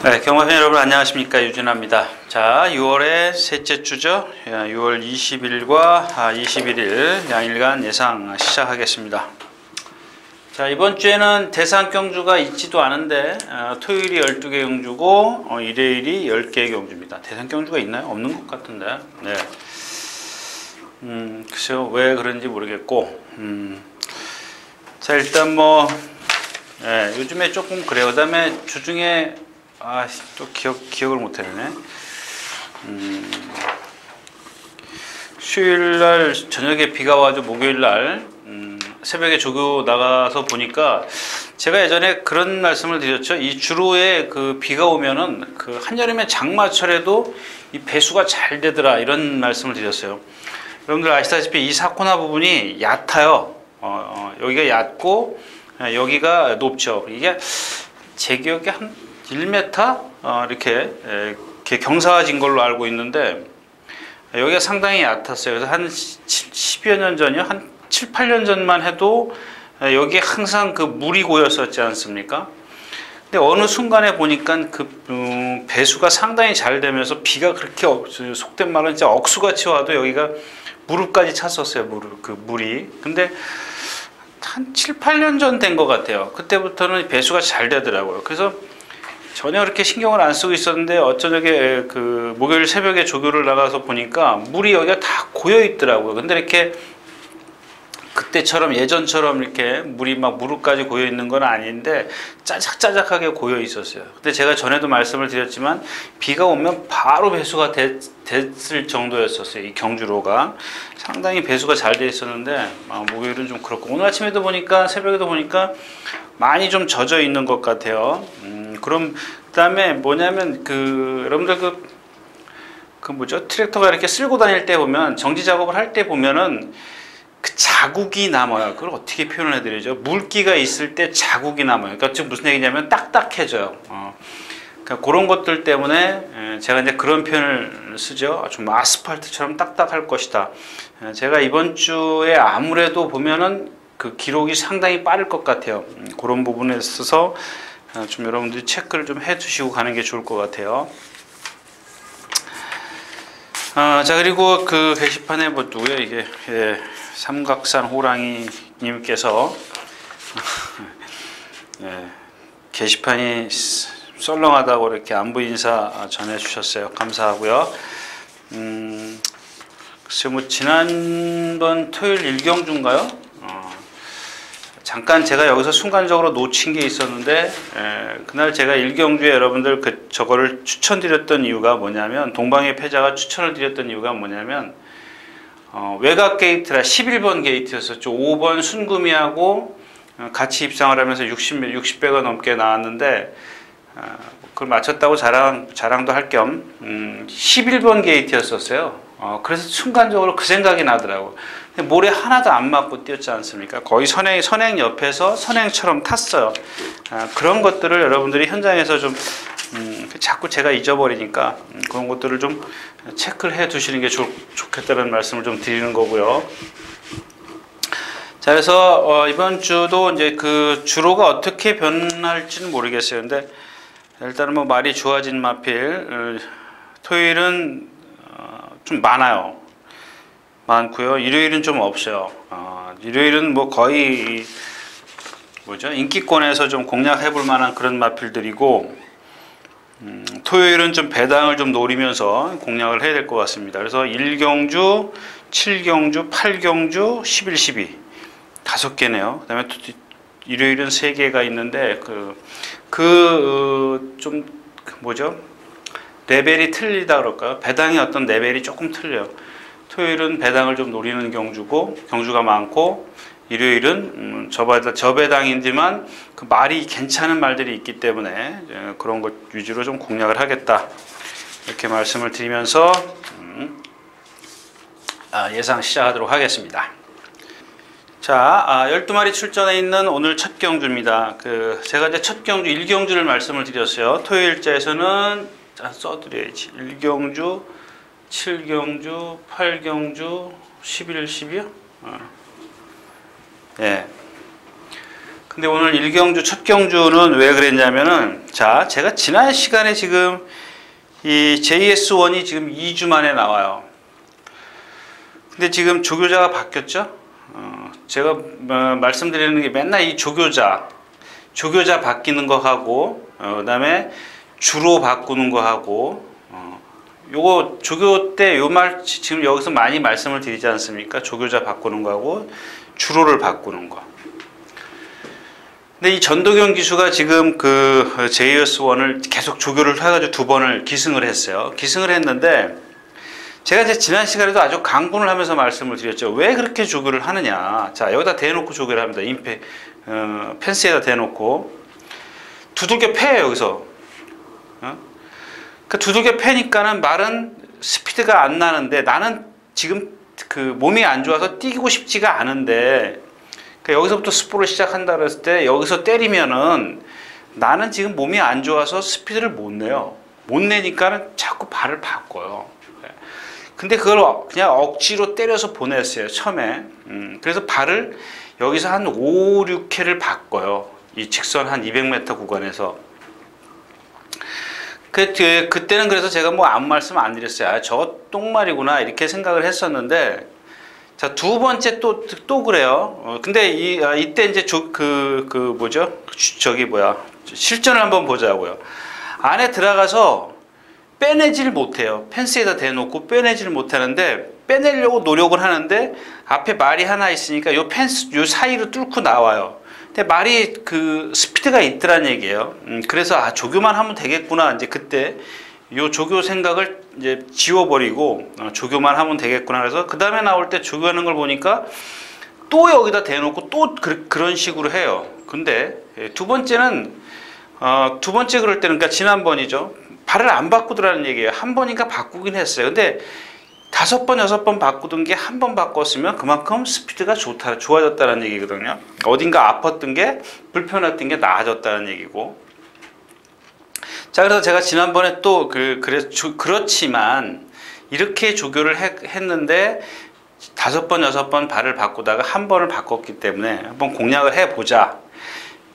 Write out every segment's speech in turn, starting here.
네, 경마팬 여러분 안녕하십니까, 유진아입니다. 자, 6월의 셋째 주죠. 6월 20일과 21일 양일간 예상 시작하겠습니다. 자, 이번 주에는 대상 경주가 있지도 않은데 토요일이 12개 경주고 일요일이 10개 경주입니다. 대상 경주가 있나요? 없는 것 같은데. 네. 글쎄요, 왜 그런지 모르겠고. 자, 일단 요즘에 조금 그래요. 그 다음에 주중에 또 기억을 못하네. 수요일날 저녁에 비가 와서 목요일날 새벽에 조교 나가서 보니까 제가 예전에 그런 말씀을 드렸죠. 이 주로에 그 비가 오면은 그 한여름에 장마철에도 이 배수가 잘 되더라, 이런 말씀을 드렸어요. 여러분들 아시다시피 이 사코나 부분이 얕아요. 여기가 얕고 여기가 높죠. 이게 제 기억에 한 1m 이렇게 경사진 걸로 알고 있는데 여기가 상당히 얕았어요. 그래서 한 10여 년 전이요, 한 7, 8년 전만 해도 여기에 항상 그 물이 고였었지 않습니까? 근데 어느 순간에 보니까 그 배수가 상당히 잘 되면서 비가 그렇게 속된 말은 진짜 억수같이 와도 여기가 무릎까지 찼었어요. 물이. 근데 한 7, 8년 전 된 것 같아요. 그때부터는 배수가 잘 되더라고요. 그래서 전혀 그렇게 신경을 안 쓰고 있었는데 어쩌게 그 목요일 새벽에 조교를 나가서 보니까 물이 여기가 다 고여 있더라고요. 근데 이렇게 그때처럼 예전처럼 이렇게 물이 막 무릎까지 고여 있는 건 아닌데 짜작짜작하게 고여 있었어요. 근데 제가 전에도 말씀을 드렸지만 비가 오면 바로 배수가 됐을 정도였었어요. 이 경주로가 상당히 배수가 잘 돼 있었는데 목요일은 좀 그렇고, 오늘 아침에도 보니까, 새벽에도 보니까 많이 좀 젖어 있는 것 같아요. 그럼 그다음에 뭐냐면 여러분들 뭐죠? 트랙터가 이렇게 쓸고 다닐 때 보면, 정지 작업을 할 때 보면은 그 자국이 남아요. 그걸 어떻게 표현을 해드리죠? 물기가 있을 때 자국이 남아요. 그러니까 지금 무슨 얘기냐면 딱딱해져요. 그러니까 그런 것들 때문에 제가 이제 그런 표현을 쓰죠. 좀 아스팔트처럼 딱딱할 것이다. 제가 이번 주에 아무래도 보면은 그 기록이 상당히 빠를 것 같아요. 그런 부분에 있어서 좀 여러분들이 체크를 좀 해두시고 가는 게 좋을 것 같아요. 자, 그리고 그 게시판에 누구야 이게? 삼각산 호랑이 님께서 게시판이 썰렁하다고 이렇게 안부 인사 전해주셨어요. 감사하고요. 글쎄 지난번 토요일 1경주인가요? 잠깐 제가 여기서 순간적으로 놓친 게 있었는데, 그날 제가 1경주에 여러분들 저거를 추천드렸던 이유가 뭐냐면, 동방의 패자가 추천을 드렸던 이유가 뭐냐면, 외곽 게이트라 11번 게이트였었죠. 5번 순금이하고 같이 입상을 하면서 60배가 넘게 나왔는데, 그걸 맞췄다고 자랑도 할 겸 11번 게이트였었어요. 그래서 순간적으로 그 생각이 나더라고. 모래 하나도 안 맞고 뛰었지 않습니까? 거의 선행 옆에서 선행처럼 탔어요. 그런 것들을 여러분들이 현장에서 좀 자꾸 제가 잊어버리니까 그런 것들을 좀 체크를 해 두시는 게 좋겠다는 말씀을 좀 드리는 거고요. 자, 그래서 이번 주도 이제 그 주로가 어떻게 변할지는 모르겠어요. 근데 일단은 말이 좋아진 마필, 토요일은 좀 많고요. 일요일은 좀 없어요. 일요일은 거의 인기권에서 좀 공략해 볼 만한 그런 마필들이고, 토요일은 좀 배당을 좀 노리면서 공략을 해야 될 것 같습니다. 그래서 1경주, 7경주, 8경주, 11, 12 5개네요. 그 다음에 일요일은 3개가 있는데 레벨이 틀리다 그럴까요? 배당의 어떤 레벨이 조금 틀려요. 토요일은 배당을 좀 노리는 경주가 많고, 일요일은 저배당이지만 그 말이 괜찮은 말들이 있기 때문에 그런 것 위주로 좀 공략을 하겠다, 이렇게 말씀을 드리면서 예상 시작하도록 하겠습니다. 자, 12마리 출전해 있는 오늘 첫 경주입니다. 제가 이제 첫 경주 1경주를 말씀을 드렸어요. 토요일자에서는 써드려야지. 1경주, 7경주, 8경주, 11, 12요? 예. 근데 오늘 1경주 첫 경주는 왜 그랬냐면은, 자, 제가 지난 시간에 지금 이 JS1이 지금 2주 만에 나와요. 근데 지금 조교자가 바뀌었죠? 제가 말씀드리는 게 맨날 이 조교자 바뀌는 거 하고, 그다음에 주로 바꾸는 거 하고, 요거 조교 때 요 말 지금 여기서 많이 말씀을 드리지 않습니까? 조교자 바꾸는 거 하고 주로를 바꾸는 거. 근데 이 전도경 기수가 지금 그 JS1을 계속 조교를 해가지고 2번을 기승을 했어요. 기승을 했는데 제가 이제 지난 시간에도 아주 강분을 하면서 말씀을 드렸죠. 왜 그렇게 조교를 하느냐. 자, 여기다 대놓고 조교를 합니다. 펜스에다 대놓고 두들겨 패요, 여기서. 그 두들겨 패니까는 말은 스피드가 안 나는데, 나는 지금 그 몸이 안 좋아서 뛰고 싶지가 않은데, 그러니까 여기서부터 스포를 시작한다 그랬을 때 여기서 때리면은 나는 지금 몸이 안 좋아서 스피드를 못 내요. 못 내니까는 자꾸 발을 바꿔요. 근데 그걸 그냥 억지로 때려서 보냈어요, 처음에. 그래서 발을 여기서 한 5, 6회를 바꿔요. 이 직선 한 200m 구간에서. 그때는 그래서 제가 뭐 아무 말씀 안 드렸어요. 아, 저 똥말이구나 이렇게 생각을 했었는데, 자, 두 번째 또 그래요. 근데 이때 이제 실전을 한번 보자고요. 안에 들어가서 빼내지를 못해요. 펜스에다 대놓고 빼내지를 못하는데, 빼내려고 노력을 하는데 앞에 말이 하나 있으니까 요 펜스 요 사이로 뚫고 나와요. 근데 말이 그 스피드가 있더란 얘기예요. 그래서 조교만 하면 되겠구나. 이제 그때 요 조교 생각을 이제 지워버리고 조교만 하면 되겠구나. 그래서 그 다음에 나올 때 조교하는 걸 보니까 또 여기다 대놓고 또 그런 식으로 해요. 근데 두 번째는 두 번째 그럴 때는, 그러니까 지난번이죠. 발을 안 바꾸더라는 얘기예요. 한 번인가 바꾸긴 했어요. 근데 5번, 6번 바꾸던 게 한 번 바꿨으면 그만큼 스피드가 좋아졌다는 얘기거든요. 어딘가 아팠던 게, 불편했던 게 나아졌다는 얘기고. 자, 그래서 제가 지난번에 또 그렇지만 이렇게 조교를 했는데 5번, 6번 발을 바꾸다가 한 번을 바꿨기 때문에 한번 공략을 해보자.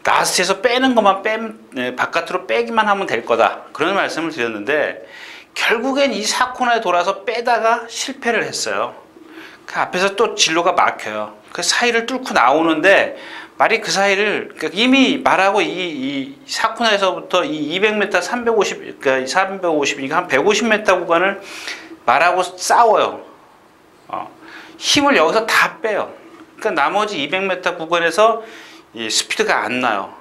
라스트에서 빼는 것만 바깥으로 빼기만 하면 될 거다. 그런 말씀을 드렸는데, 결국엔 이 4코너에 돌아서 빼다가 실패를 했어요. 그 앞에서 또 진로가 막혀요. 그 사이를 뚫고 나오는데, 말이 그 사이를, 그러니까 이미 말하고 이 4코너에서부터 이 200m, 350, 그러니까 350이니까 한 150m 구간을 말하고 싸워요. 힘을 여기서 다 빼요. 그러니까 나머지 200m 구간에서 이 스피드가 안 나요.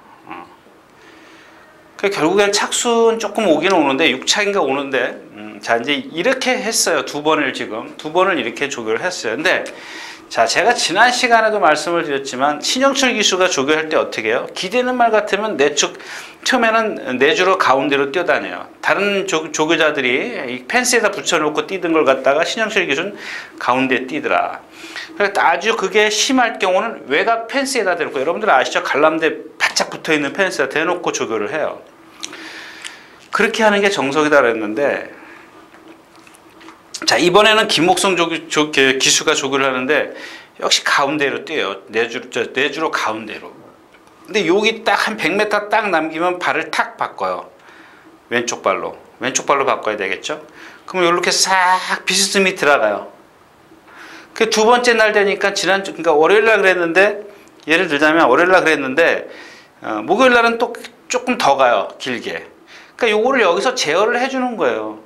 결국엔 착수는 조금 오긴 오는데 6차인가 오는데, 자, 이제 이렇게 했어요. 두 번을 이렇게 조교를 했어요. 근데 자, 제가 지난 시간에도 말씀을 드렸지만 신영철 기수가 조교할 때 어떻게 해요? 기대는 말 같으면 처음에는 내주로 가운데로 뛰어다녀요. 다른 조교자들이 이 펜스에다 붙여놓고 뛰던 걸 갖다가 신영철 기수는 가운데 뛰더라. 그래서 아주 그게 심할 경우는 외곽 펜스에다 대놓고, 여러분들 아시죠? 관람대 바짝 붙어있는 펜스에다 대놓고 조교를 해요. 그렇게 하는 게 정석이다 그랬는데, 자, 이번에는 김목성 기수가 조교를 하는데 역시 가운데로 뛰어요. 내주로 가운데로. 근데 여기 딱 한 100m 딱 남기면 발을 탁 바꿔요. 왼쪽 발로 바꿔야 되겠죠? 그럼 이렇게 싹 비스듬히 들어가요. 그 두 번째 날 되니까 그러니까 월요일 날 그랬는데, 예를 들자면 월요일 날 그랬는데, 목요일 날은 또 조금 더 가요. 길게. 그러니까 요거를 여기서 제어를 해주는 거예요.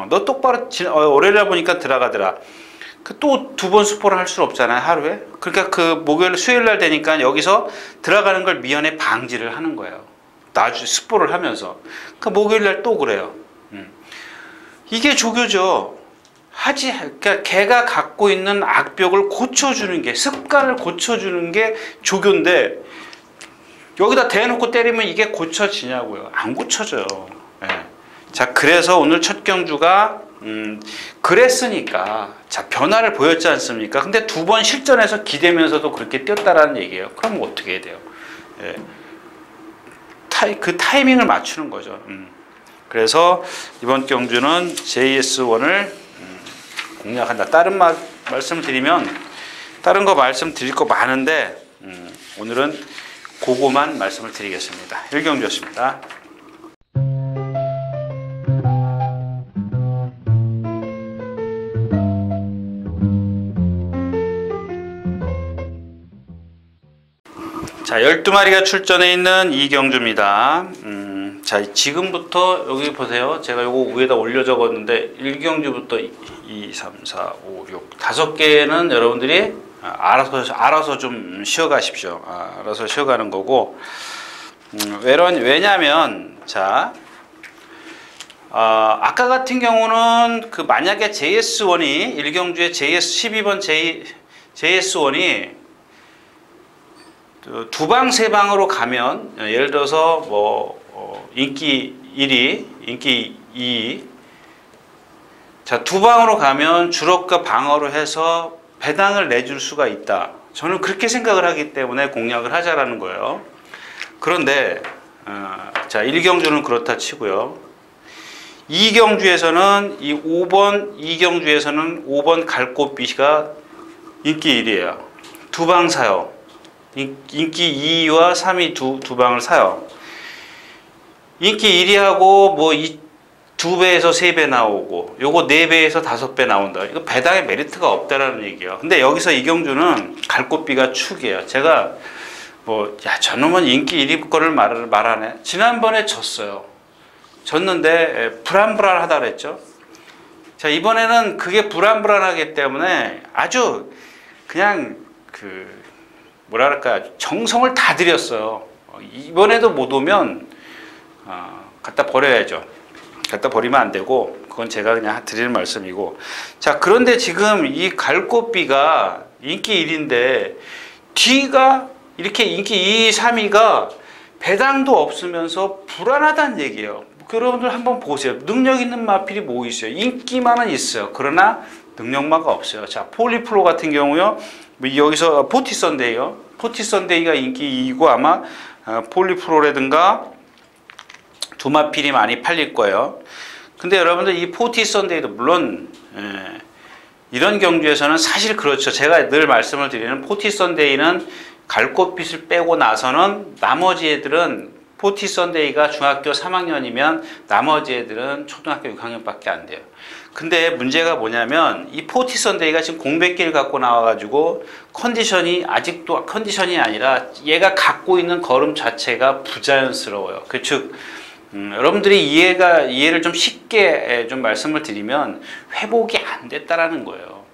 너 똑바로 월요일 날 보니까 들어가더라. 또 2번 스포를 할 수는 없잖아요, 하루에. 그러니까 그 수요일 날 되니까 여기서 들어가는 걸 미연에 방지를 하는 거예요. 나중에 스포를 하면서. 그러니까 목요일 날 또 그래요. 이게 조교죠. 그러니까 걔가 갖고 있는 악벽을 고쳐주는 게, 습관을 고쳐주는 게 조교인데, 여기다 대놓고 때리면 이게 고쳐지냐고요. 안 고쳐져요. 네. 자, 그래서 오늘 첫 경주가 그랬으니까, 자, 변화를 보였지 않습니까? 근데 2번 실전에서 기대면서도 그렇게 뛰었다라는 얘기예요. 그럼 어떻게 해야 돼요? 예. 그 타이밍을 맞추는 거죠. 그래서 이번 경주는 JS1을 공략한다. 다른 말씀을 드리면, 다른 거 말씀드릴 거 많은데, 오늘은 그거만 말씀을 드리겠습니다. 일경주였습니다. 자, 12마리가 출전해 있는 이경주입니다. 자, 지금부터 여기 보세요. 제가 요거 위에다 올려 적었는데 1경주부터 2, 3, 4, 5, 6 5개는 여러분들이 알아서 좀 쉬어가십시오. 알아서 쉬어가는 거고, 왜냐면 자, 아까 같은 경우는 그 만약에 JS1이 1경주의 JS 12번 JS1이 두 방, 세 방으로 가면, 예를 들어서 뭐 인기 1위, 인기 2위, 자, 두 방으로 가면 주력과 방어로 해서 배당을 내줄 수가 있다. 저는 그렇게 생각을 하기 때문에 공략을 하자라는 거예요. 그런데 자, 1경주는 그렇다 치고요. 2경주에서는 이 2경주에서는 5번 갈꽃빛이가 인기 1위에요. 두 방 사요. 인기 2위와 3위 두 방을 사요. 인기 1위하고 뭐 2배에서 3배 나오고 요거 4배에서 5배 나온다. 이거 배당의 메리트가 없다라는 얘기예요. 근데 여기서 이경주는 갈꽃비가 축이에요. 제가 저놈은 인기 1위 거를 말하네. 지난번에 졌어요. 졌는데 불안불안하다 그랬죠. 자, 이번에는 그게 불안불안하기 때문에 아주 그냥 정성을 다 들였어요. 이번에도 못 오면 갖다 버려야죠. 갖다 버리면 안 되고, 그건 제가 그냥 드리는 말씀이고. 자, 그런데 지금 이 갈꽃비가 인기 1인데 뒤가 이렇게 인기 2, 3위가 배당도 없으면서 불안하다는 얘기예요. 여러분들 한번 보세요. 능력 있는 마필이 뭐 있어요? 인기만은 있어요. 그러나 능력마가 없어요. 자, 폴리프로 같은 경우요. 여기서 포티선데이요. 포티선데이가 인기 2위고 아마 폴리프로라든가 두마필이 많이 팔릴 거예요. 근데 여러분들 이 포티선데이도 물론 이런 경주에서는 사실 그렇죠. 제가 늘 말씀을 드리는 포티선데이는 갈꽃빛을 빼고 나서는 나머지 애들은 포티선데이가 중학교 3학년이면 나머지 애들은 초등학교 6학년밖에 안 돼요. 근데 문제가 뭐냐면 이 포티선데이가 지금 공백기를 갖고 나와가지고 아직도 컨디션이 아니라 얘가 갖고 있는 걸음 자체가 부자연스러워요. 즉 여러분들이 이해를 좀 쉽게 좀 말씀을 드리면 회복이 안 됐다라는 거예요.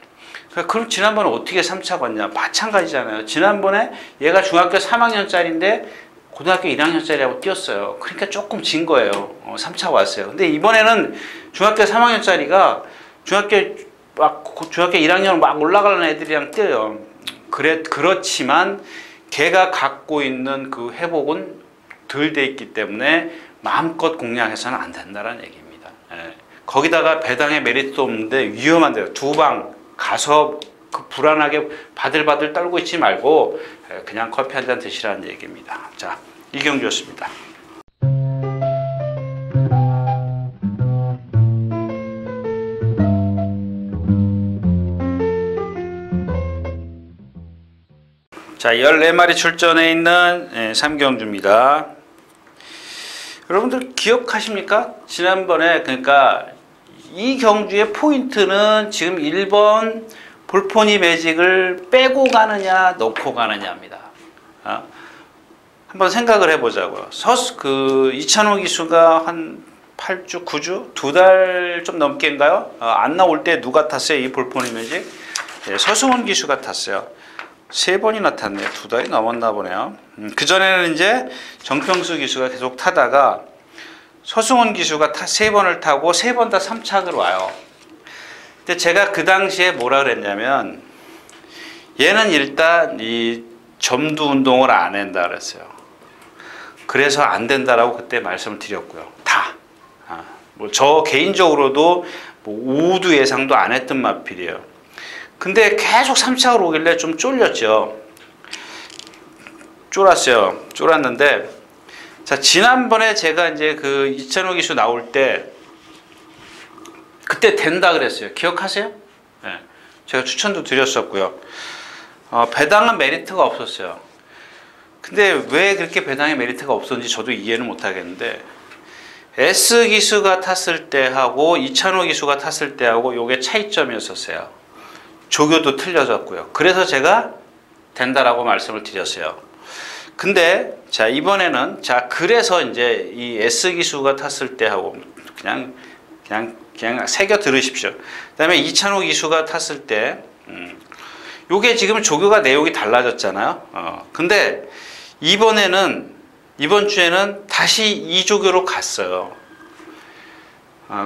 그럼 지난번에 어떻게 3차 갔냐? 마찬가지잖아요. 지난번에 얘가 중학교 3학년짜리인데 고등학교 1학년짜리하고 뛰었어요. 그러니까 조금 진 거예요. 3차 왔어요. 근데 이번에는 중학교 3학년짜리가 중학교 1학년 막 올라가는 애들이랑 뛰어요. 그렇지만 걔가 갖고 있는 그 회복은 덜 돼 있기 때문에 마음껏 공략해서는 안 된다는 얘기입니다. 거기다가 배당의 메리트도 없는데 위험한데요. 두 방 가서 불안하게 바들바들 떨고 있지 말고 그냥 커피 한 잔 드시라는 얘기입니다. 자, 이경주였습니다. 자, 14마리 출전해 있는 3경주입니다. 여러분들 기억하십니까? 지난번에 그러니까 이 경주의 포인트는 지금 1번 볼포니 매직을 빼고 가느냐 넣고 가느냐입니다. 한번 생각을 해보자고요. 이찬호 기수가 한 8주, 9주? 2달 좀 넘게인가요? 안 나올 때 누가 탔어요? 이 볼포니 매직? 서승원 기수가 탔어요. 3번이나 탔네요. 2달이 넘었나 보네요. 그전에는 이제 정평수 기수가 계속 타다가 서승원 기수가 3번을 타고 3번 다 3착으로 와요. 근데 제가 그 당시에 뭐라 그랬냐면 얘는 일단 이 점두 운동을 안 한다 그랬어요. 그래서 안 된다라고 그때 말씀을 드렸고요. 저 개인적으로도 우두 예상도 안 했던 마필이에요. 근데 계속 3착으로 오길래 좀 쫄렸죠. 쫄았는데, 자, 지난번에 제가 이제 그 이찬호 기수 나올 때, 그때 된다 그랬어요. 기억하세요? 네. 제가 추천도 드렸었고요. 배당은 메리트가 없었어요. 근데 왜 그렇게 배당의 메리트가 없었는지 저도 이해는 못하겠는데, S 기수가 탔을 때하고 이찬호 기수가 탔을 때하고 요게 차이점이었었어요. 조교도 틀려졌고요. 그래서 제가 된다라고 말씀을 드렸어요. 근데 자, 이번에는 자, 그래서 이제 이 S 기수가 탔을 때하고 그냥 새겨 들으십시오. 그다음에 이찬호 기수가 탔을 때 요게 지금 조교가 내용이 달라졌잖아요. 근데 이번 주에는 다시 이 조교로 갔어요.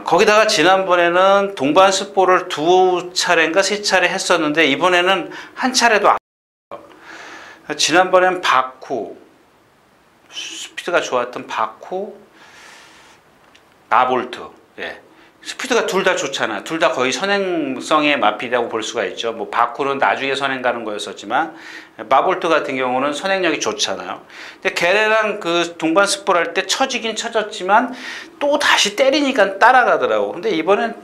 거기다가 지난번에는 동반습보를 2차례인가 3차례 했었는데 이번에는 한 차례도 안 했어요. 지난번에는 바쿠, 스피드가 좋았던 바쿠, 마볼트. 예. 스피드가 둘 다 좋잖아. 둘 다 거의 선행성의 마필이라고 볼 수가 있죠. 뭐 바쿠는 나중에 선행 가는 거였었지만 마볼트 같은 경우는 선행력이 좋잖아요. 근데 걔네랑 그 동반 스포를 할 때 처지긴 처졌지만 또 다시 때리니까 따라가더라고. 근데 이번엔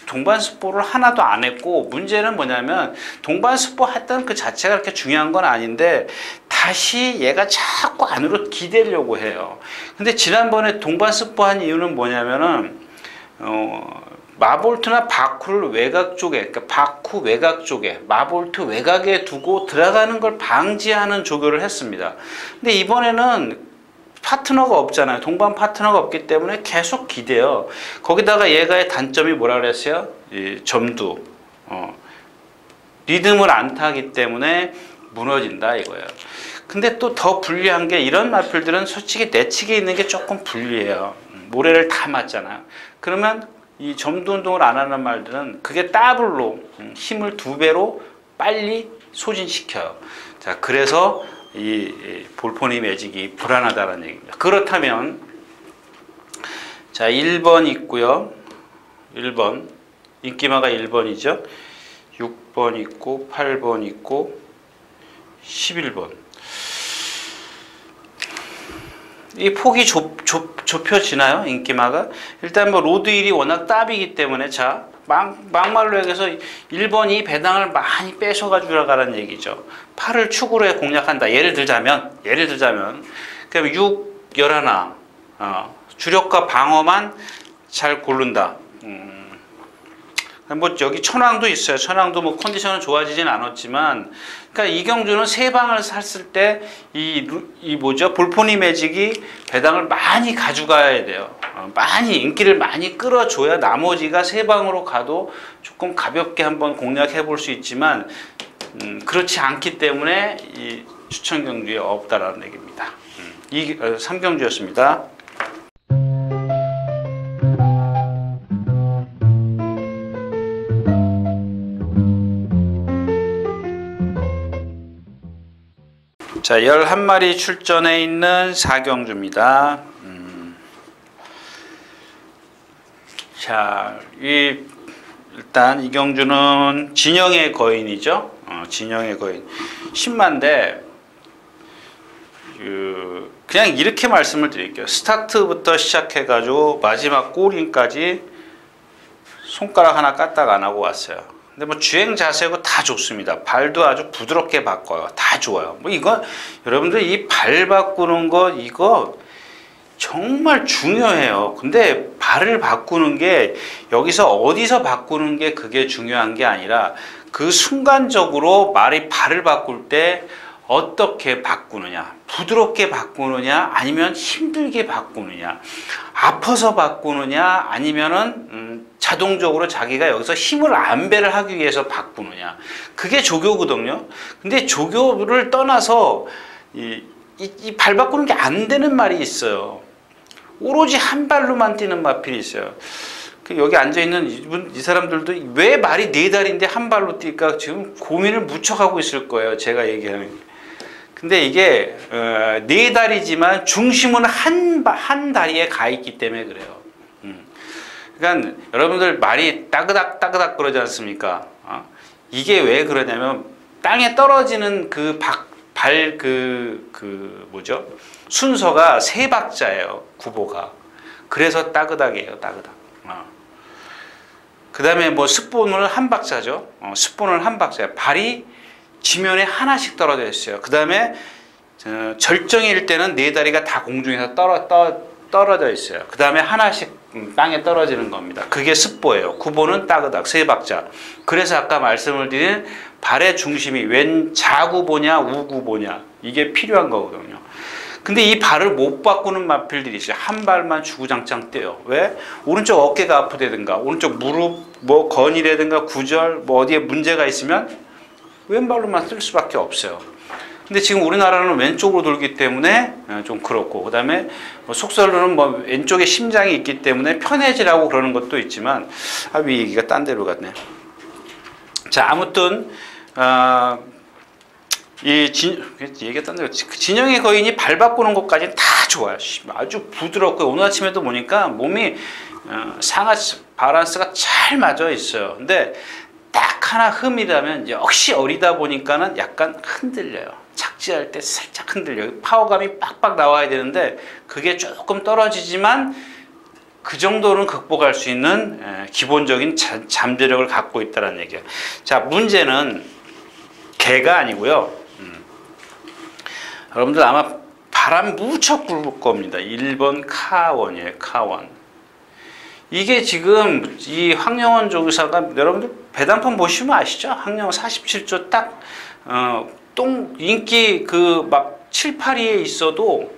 동반 스포를 하나도 안 했고, 문제는 뭐냐면 동반 스포 했던 그 자체가 그렇게 중요한 건 아닌데 다시 얘가 자꾸 안으로 기대려고 해요. 근데 지난번에 동반 스포 한 이유는 뭐냐면은 마볼트나 바쿠를 외곽 쪽에, 그러니까 바쿠 외곽 쪽에, 마볼트 외곽에 두고 들어가는 걸 방지하는 조교를 했습니다. 근데 이번에는 파트너가 없잖아요. 동반 파트너가 없기 때문에 계속 기대요. 거기다가 얘가의 단점이 뭐라 그랬어요? 이 점두. 리듬을 안 타기 때문에 무너진다 이거예요. 근데 또 더 불리한 게 이런 마필들은 솔직히 내치기 있는 게 조금 불리해요. 모래를 다 맞잖아요. 그러면 이 점두 운동을 안 하는 말들은 그게 더블로 힘을 2배로 빨리 소진시켜요. 자, 그래서 이 볼포니 매직이 불안하다는 얘기입니다. 그렇다면 자, 1번 있고요. 1번 인기마가 1번이죠. 6번 있고 8번 있고 11번. 이 폭이 좁혀지나요? 인기마가? 일단 뭐 로드 1이 워낙 답이기 때문에, 자, 막말로 얘기해서 1번이 배당을 많이 뺏어가지고 가라는 얘기죠. 8을 축으로 해 공략한다. 예를 들자면 그럼 6, 11, 주력과 방어만 잘 고른다. 뭐 여기 천왕도 있어요. 천왕도 뭐 컨디션은 좋아지진 않았지만, 그러니까 이경주는 세 방을 샀을 때 이 뭐죠? 볼포니 매직이 배당을 많이 가져가야 돼요. 많이 인기를 많이 끌어줘야 나머지가 세 방으로 가도 조금 가볍게 한번 공략해 볼 수 있지만, 그렇지 않기 때문에 이 추천 경주에 없다라는 얘기입니다. 이 3경주였습니다. 자, 11마리 출전해 있는 4경주입니다. 자, 일단 이 경주는 진영의 거인이죠. 진영의 거인. 10만대, 그냥 이렇게 말씀을 드릴게요. 스타트부터 시작해가지고 마지막 골인까지 손가락 하나 까딱 안 하고 왔어요. 근데 뭐 주행 자세고 다 좋습니다. 발도 아주 부드럽게 바꿔요. 다 좋아요. 뭐 이거 여러분들 이 발 바꾸는 거 이거 정말 중요해요. 근데 발을 바꾸는 게 여기서 어디서 바꾸는 게 그게 중요한 게 아니라 그 순간적으로 말이 발을 바꿀 때 어떻게 바꾸느냐, 부드럽게 바꾸느냐, 아니면 힘들게 바꾸느냐, 아파서 바꾸느냐, 아니면은 자동적으로 자기가 여기서 힘을 안배를 하기 위해서 바꾸느냐, 그게 조교거든요. 근데 조교를 떠나서 이 발 바꾸는 게 안 되는 말이 있어요. 오로지 한 발로만 뛰는 마필이 있어요. 여기 앉아있는 이 사람들도 왜 말이 4다리인데 한 발로 뛸까 지금 고민을 무척 하고 있을 거예요. 제가 얘기하는. 근데 이게 4다리지만 중심은 한 다리에 가 있기 때문에 그래요. 그러니까 여러분들 말이 따그닥 그러지 않습니까? 이게 왜 그러냐면 땅에 떨어지는 그 뭐죠? 순서가 3박자예요. 구보가. 그래서 따그닥이에요. 따그닥. 그 다음에 뭐 스폰을 한 박자죠. 스폰을 한 박자예요. 발이 지면에 하나씩 떨어져 있어요. 그 다음에 절정일 때는 네 다리가 다 공중에서 떨어져 있어요. 그 다음에 하나씩 땅에 떨어지는 겁니다. 그게 습보예요. 구보는 따그닥 세 박자. 그래서 아까 말씀을 드린 발의 중심이 왼 좌구보냐 우구보냐 이게 필요한 거거든요. 근데 이 발을 못 바꾸는 마필들이 있어요. 한 발만 주구장창 떼요. 왜? 오른쪽 어깨가 아프다든가 오른쪽 무릎 뭐 건이라든가 구절 뭐 어디에 문제가 있으면 왼발로만 쓸 수밖에 없어요. 근데 지금 우리나라는 왼쪽으로 돌기 때문에 좀 그렇고, 그 다음에 속설로는 뭐 왼쪽에 심장이 있기 때문에 편해지라고 그러는 것도 있지만, 이 얘기가 딴 데로 갔네. 자, 아무튼 얘기가 딴 데로, 진영의 거인이 발 바꾸는 것까지는 다 좋아요. 아주 부드럽고, 오늘 아침에도 보니까 몸이 상하 바란스가 잘 맞아 있어요. 근데 딱 하나 흠이라면 역시 어리다 보니까는 약간 흔들려요. 착지할 때 살짝 흔들려요. 파워감이 빡빡 나와야 되는데 그게 조금 떨어지지만 그 정도는 극복할 수 있는 기본적인 잠재력을 갖고 있다는 얘기예요. 자, 문제는 개가 아니고요. 여러분들 아마 바람 무척 불 겁니다. 1번 카원이에요. 카원. 이게 지금 이 황영원 조교사가 여러분들 배당판 보시면 아시죠? 황영원 47조 딱 인기 그 막 7, 8위에 있어도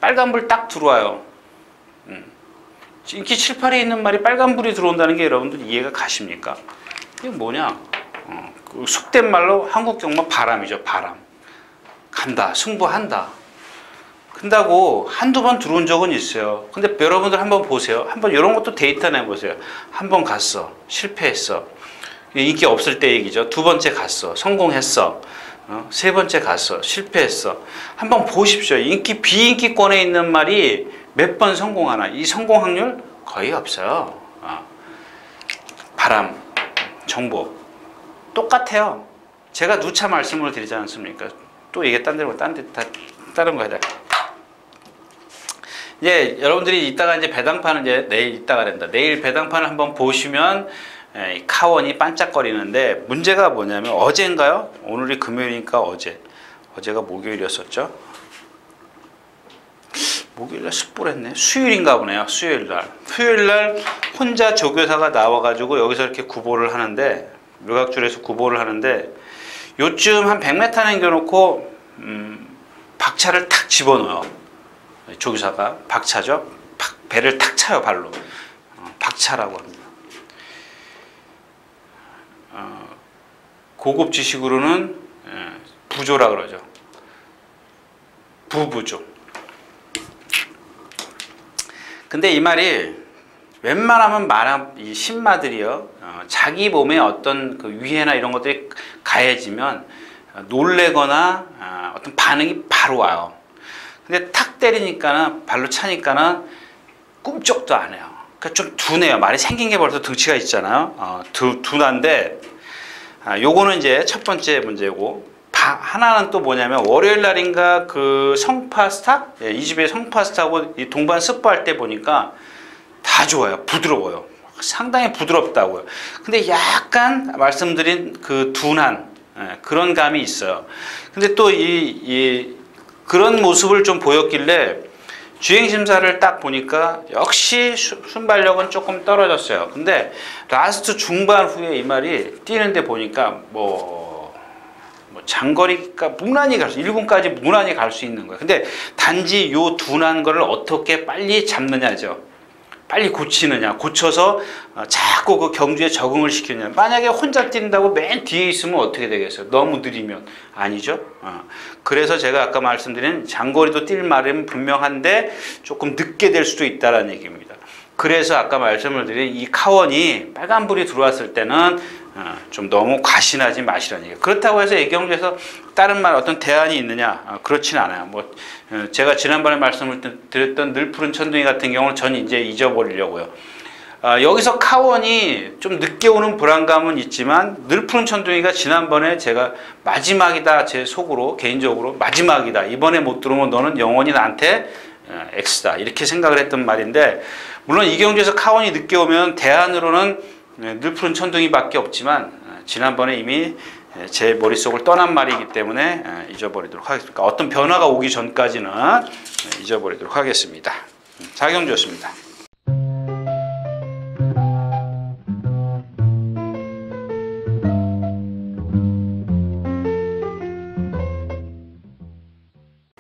빨간불 딱 들어와요. 인기 7, 8위에 있는 말이 빨간불이 들어온다는 게 여러분들 이해가 가십니까? 이게 뭐냐? 그 속된 말로 한국 경마 바람이죠. 바람. 간다. 승부한다. 근다고 한두 번 들어온 적은 있어요. 근데 여러분들 한번 보세요. 한번 이런 것도 데이터 내보세요. 한 번 갔어. 실패했어. 인기 없을 때 얘기죠. 두 번째 갔어. 성공했어. 세 번째 갔어. 실패했어. 한번 보십시오. 비인기권에 있는 말이 몇 번 성공하나. 이 성공 확률 거의 없어요. 바람, 정보. 똑같아요. 제가 누차 말씀을 드리지 않습니까? 또 이게 딴 데로, 다른 거 하자. 이제 여러분들이 이따가 이제 배당판은 이제 내일 이따가 된다. 내일 배당판을 한번 보시면 카원이 반짝거리는데 문제가 뭐냐면 어제인가요? 오늘이 금요일이니까 어제가 목요일이었었죠. 목요일날 습보를 했네. 수요일인가 보네요. 수요일날 혼자 조교사가 나와가지고 여기서 이렇게 구보를 하는데 묘각줄에서 구보를 하는데 요쯤 한 100m 남겨놓고 박차를 탁 집어넣어요. 조교사가 박차죠. 배를 탁 차요. 발로. 박차라고 합니다. 고급 지식으로는 부조라 그러죠. 부부조. 근데 이 말이 웬만하면 이 신마들이요, 자기 몸에 어떤 그 위해나 이런 것들이 가해지면 놀래거나 어떤 반응이 바로 와요. 근데 탁 때리니까는 발로 차니까는 꿈쩍도 안 해요. 그러니까 좀 둔해요. 말이 생긴 게 벌써 덩치가 있잖아요. 둔한데 요거는 이제 첫 번째 문제고, 하나는 또 뭐냐면 월요일 날인가 그 성파스타, 이 집에 성파스타하고 이 동반 습보할 때 보니까 다 좋아요. 부드러워요. 상당히 부드럽다고요. 근데 약간 말씀드린 그 둔한 그런 감이 있어요. 근데 또 그런 모습을 좀 보였길래 주행심사를 딱 보니까 역시 순발력은 조금 떨어졌어요. 근데 라스트 중반 후에 이 말이 뛰는데 보니까 장거리가 무난히 갈 수, 1군까지 무난히 갈 수 있는 거예요. 근데 단지 요 둔한 거를 어떻게 빨리 잡느냐죠. 빨리 고치느냐, 고쳐서 자꾸 그 경주에 적응을 시키느냐. 만약에 혼자 뛴다고 맨 뒤에 있으면 어떻게 되겠어요? 너무 느리면. 아니죠. 그래서 제가 아까 말씀드린 장거리도 뛸 말은 분명한데 조금 늦게 될 수도 있다는 얘기입니다. 그래서 아까 말씀을 드린 이 카원이 빨간불이 들어왔을 때는 좀 너무 과신하지 마시라는 얘기예요. 그렇다고 해서 애경주에서 다른 말 어떤 대안이 있느냐? 그렇진 않아요. 제가 지난번에 말씀을 드렸던 늘푸른 천둥이 같은 경우는 전 이제 잊어버리려고요. 여기서 카원이 좀 늦게 오는 불안감은 있지만 늘푸른 천둥이가 지난번에 제가 마지막이다, 제 속으로 개인적으로 마지막이다, 이번에 못 들어오면 너는 영원히 나한테 X다, 이렇게 생각을 했던 말인데, 물론 이경주에서 카원이 늦게 오면 대안으로는 늘푸른 천둥이밖에 없지만 지난번에 이미 제 머릿속을 떠난 말이기 때문에 잊어버리도록 하겠습니다. 어떤 변화가 오기 전까지는 잊어버리도록 하겠습니다. 자경주였습니다.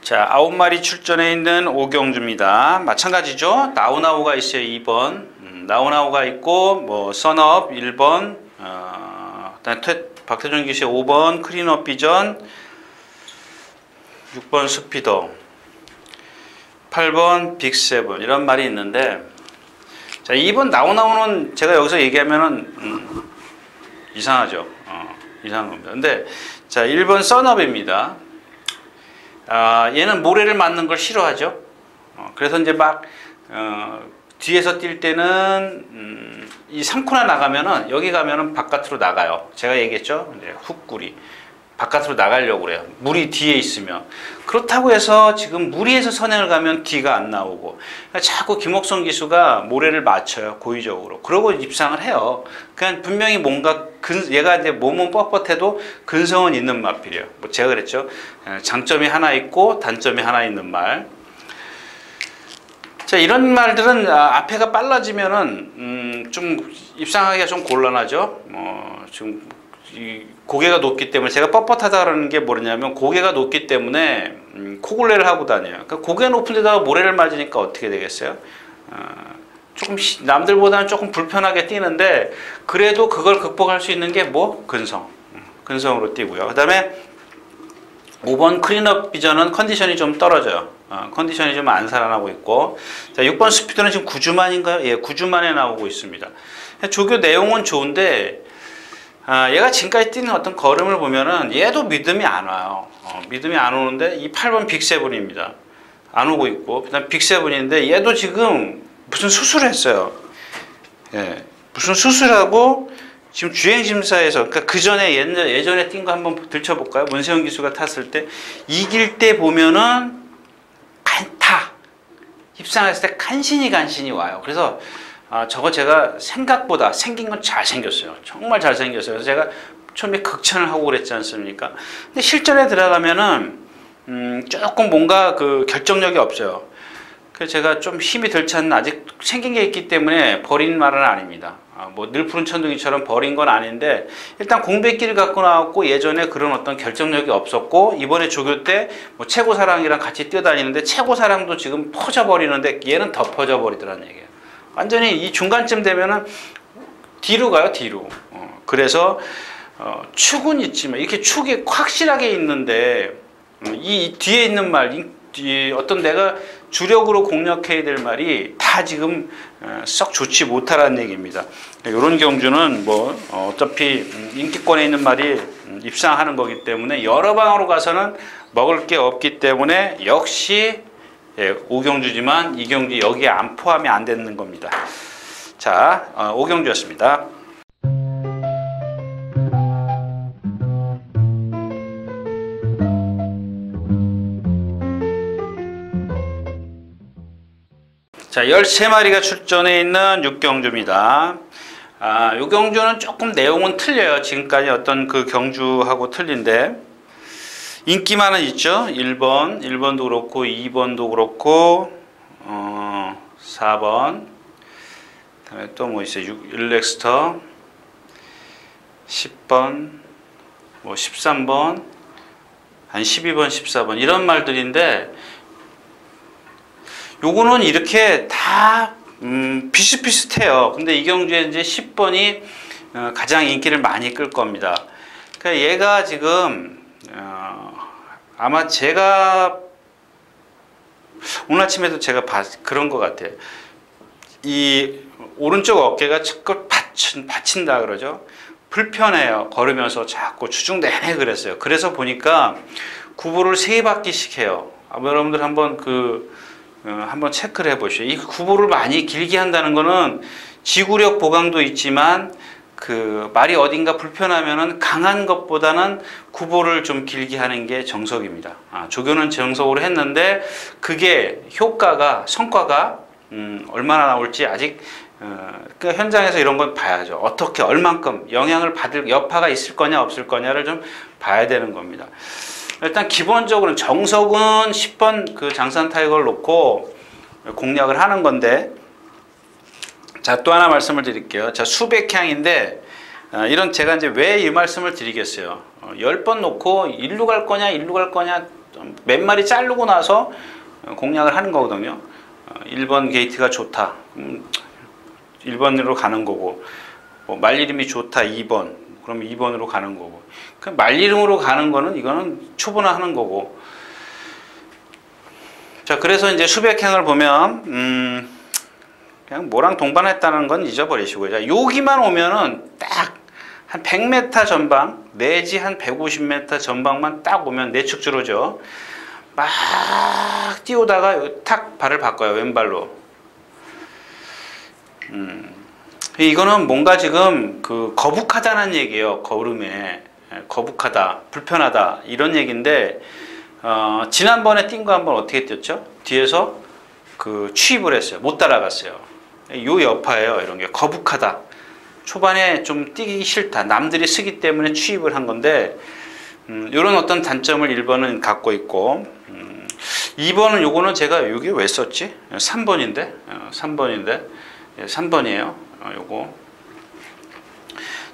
자, 9마리 출전해 있는 오경주입니다. 마찬가지죠. 나우나우가 있어요. 2번. 나우나우가 있고, 뭐, 선업 1번, 박태준 기수의 5번, 크린업 비전, 6번 스피더, 8번 빅세븐, 이런 말이 있는데, 자, 2번 나우나우는 제가 여기서 얘기하면은, 이상하죠. 이상한 겁니다. 근데, 자, 1번 선업입니다. 얘는 모래를 맞는 걸 싫어하죠. 그래서 이제 막 뒤에서 뛸 때는 이 3코나 나가면은 여기 가면은 바깥으로 나가요. 제가 얘기했죠. 이제 훅구리 바깥으로 나가려고 그래요. 물이 뒤에 있으면. 그렇다고 해서 지금 무리해서 선행을 가면 뒤가 안 나오고, 그러니까 자꾸 김옥성 기수가 모래를 맞춰요. 고의적으로. 그러고 입상을 해요. 그냥 분명히 뭔가 얘가 이제 몸은 뻣뻣해도 근성은 있는 마필이에요. 뭐 제가 그랬죠. 장점이 하나 있고 단점이 하나 있는 말. 자, 이런 말들은 앞에가 빨라지면은 좀 입상하기가 좀 곤란하죠. 지금 이 고개가 높기 때문에, 제가 뻣뻣하다는 게 뭐냐면 고개가 높기 때문에 코굴레를 하고 다녀요. 그러니까 고개 높은 데다가 모래를 맞으니까 어떻게 되겠어요? 조금 남들보다는 조금 불편하게 뛰는데, 그래도 그걸 극복할 수 있는 게 뭐? 근성으로 뛰고요. 그 다음에 5번 크린업 비전은 컨디션이 좀 떨어져요. 컨디션이 좀 안 살아나고 있고, 자, 6번 스피드는 지금 9주 만인가요? 예, 9주 만에 나오고 있습니다. 조교 내용은 좋은데, 얘가 지금까지 뛰는 어떤 걸음을 보면은 얘도 믿음이 안 와요. 믿음이 안 오는데, 이 8번 빅세븐입니다. 안 오고 있고, 그 다음 빅세븐인데 얘도 지금 무슨 수술을 했어요. 예, 무슨 수술하고 지금 주행심사에서, 그러니까 그 전에 예전에 뛴 거 한번 들춰볼까요? 문세영 기수가 탔을 때 이길 때 보면은 입상했을 때 간신히 와요. 그래서 저거 제가 생각보다 생긴 건 잘생겼어요. 정말 잘생겼어요. 그래서 제가 처음에 극찬을 하고 그랬지 않습니까? 근데 실전에 들어가면은 조금 뭔가 그 결정력이 없어요. 그래서 제가 좀 힘이 덜 찬, 아직 생긴 게 있기 때문에 버린 말은 아닙니다. 뭐 늘 푸른 천둥이처럼 버린 건 아닌데, 일단 공백기를 갖고 나왔고, 예전에 그런 어떤 결정력이 없었고, 이번에 조교 때 뭐 최고사랑이랑 같이 뛰어다니는데 최고사랑도 지금 퍼져버리는데 얘는 더 퍼져버리더라는 얘기예요. 완전히 이 중간쯤 되면은 뒤로 가요, 뒤로. 그래서 축은 있지만 이렇게 축이 확실하게 있는데, 이 뒤에 있는 말, 어떤 내가 주력으로 공략해야 될 말이 다 지금 썩 좋지 못하라는 얘기입니다. 이런 경주는 뭐 어차피 인기권에 있는 말이 입상하는 거기 때문에 여러 방으로 가서는 먹을 게 없기 때문에 역시 오경주지만 이 경주 여기에 안 포함이 안 되는 겁니다. 자, 오경주였습니다. 자, 13마리가 출전해 있는 육경주입니다. 이 경주는 조금 내용은 틀려요. 지금까지 어떤 그 경주하고 틀린데, 인기만은 있죠. 1번도 그렇고 2번도 그렇고 4번, 그다음에 또 뭐 있어요. 일렉스터 10번, 뭐 13번, 한 12번, 14번 이런 말들인데, 요거는 이렇게 다 비슷비슷해요. 근데 이 경주에 이제 10번이 가장 인기를 많이 끌 겁니다. 그러니까 얘가 지금 아마 제가 오늘 아침에도 제가 그런 것 같아요. 이 오른쪽 어깨가 자꾸 받친다 그러죠. 불편해요. 걸으면서 자꾸 주중 내내 그랬어요. 그래서 보니까 구보를 3바퀴씩 해요. 여러분들 한번 체크를 해보시죠. 이 구보를 많이 길게 한다는 거는 지구력 보강도 있지만 그 말이 어딘가 불편하면은 강한 것보다는 구보를 좀 길게 하는 게 정석입니다. 조교는 정석으로 했는데 그게 성과가 얼마나 나올지 아직 그러니까 현장에서 이런 건 봐야죠. 어떻게 얼만큼 영향을 받을 여파가 있을 거냐 없을 거냐를 좀 봐야 되는 겁니다. 일단 기본적으로 정석은 10번 그 장산 타이거를 놓고 공략을 하는 건데, 자, 또 하나 말씀을 드릴게요. 자, 수백 향인데 이런 제가 이제 왜 이 말씀을 드리겠어요. 10번 놓고 일루 갈 거냐 일루 갈 거냐 몇 마리 자르고 나서 공략을 하는 거거든요. 1번 게이트가 좋다. 1번으로 가는 거고, 뭐 말리름이 좋다 2번. 그럼 2번으로 가는 거고. 그 말리름으로 가는 거는 이거는 초보나 하는 거고. 자, 그래서 이제 수백향을 보면 그냥 뭐랑 동반했다는 건 잊어버리시고요. 자, 여기만 오면은 딱 한 100m 전방 내지 한 150m 전방만 딱 오면 내축주로죠. 막 뛰어다가 탁 발을 바꿔요. 왼발로. 이거는 뭔가 지금 그 거북하다는 얘기예요. 걸음에 거북하다, 불편하다 이런 얘기인데, 지난번에 뛴 거 한번 어떻게 뛰었죠? 뒤에서 그 취입을 했어요. 못 따라갔어요. 요 여파예요. 이런 게 거북하다. 초반에 좀 뛰기 싫다. 남들이 쓰기 때문에 취입을 한 건데, 이런 어떤 단점을 1번은 갖고 있고, 2번은 요거는 제가 여기 왜 썼지? 3번인데, 3번이에요. 요거.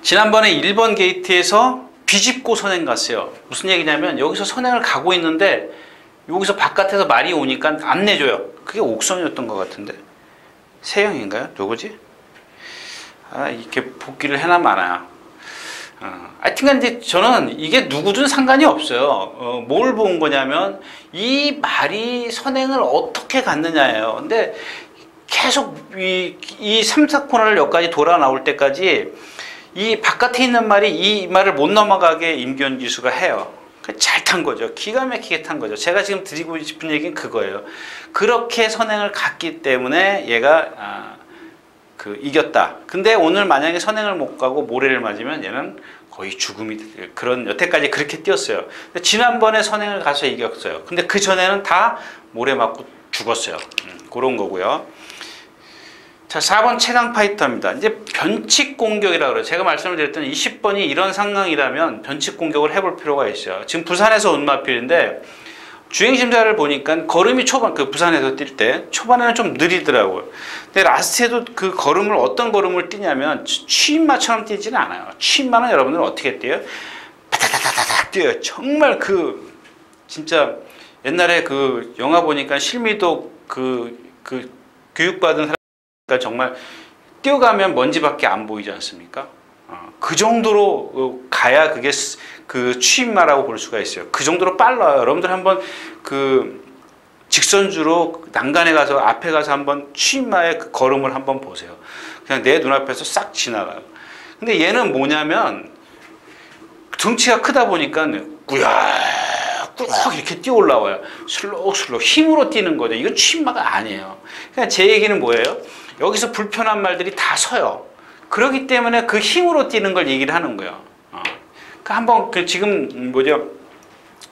지난번에 1번 게이트에서 비집고 선행 갔어요. 무슨 얘기냐면 여기서 선행을 가고 있는데 여기서 바깥에서 말이 오니까 안 내줘요. 그게 옥선이었던 것 같은데. 세영인가요? 누구지? 이렇게 복귀를 해나 마나요. 하여튼간 이제 저는 이게 누구든 상관이 없어요. 뭘 본 거냐면 이 말이 선행을 어떻게 갔느냐예요. 근데 계속 이 3, 4코너를 여기까지 돌아 나올 때까지 이 바깥에 있는 말이 이 말을 못 넘어가게 임기현 기수가 해요. 잘 탄 거죠. 기가 막히게 탄 거죠. 제가 지금 드리고 싶은 얘기는 그거예요. 그렇게 선행을 갔기 때문에 얘가 이겼다. 근데 오늘 만약에 선행을 못 가고 모래를 맞으면 얘는 거의 죽음이, 그런 여태까지 그렇게 뛰었어요. 근데 지난번에 선행을 가서 이겼어요. 근데 그 전에는 다 모래 맞고 죽었어요. 그런 거고요. 자, 4번 최강 파이터입니다. 이제 변칙 공격이라고 그래요. 제가 말씀을 드렸던 20번이 이런 상황이라면 변칙 공격을 해볼 필요가 있어요. 지금 부산에서 온 마필인데 주행심사를 보니까 걸음이 초반, 그 부산에서 뛸 때 초반에는 좀 느리더라고요. 근데 라스트에도 그 걸음을, 어떤 걸음을 뛰냐면 취임마처럼 뛰지는 않아요. 취임마는 여러분들은 어떻게 뛰어요? 바다다다다닥 뛰어요. 정말 진짜 옛날에 그 영화 보니까 실미도 교육받은 사람, 정말 뛰어가면 먼지밖에 안 보이지 않습니까? 그 정도로 가야 그게 그 취임마라고 볼 수가 있어요. 그 정도로 빨라요. 여러분들 한번 그 직선주로 난간에 가서 앞에 가서 한번 취임마의 그 걸음을 한번 보세요. 그냥 내 눈앞에서 싹 지나가요. 근데 얘는 뭐냐면 덩치가 크다 보니까 꾸역꾸역 이렇게 뛰어 올라와요. 슬록슬록 힘으로 뛰는 거죠. 이건 취임마가 아니에요. 그러니까 제 얘기는 뭐예요? 여기서 불편한 말들이 다 서요. 그렇기 때문에 그 힘으로 뛰는 걸 얘기를 하는 거예요. 그러니까 한번 지금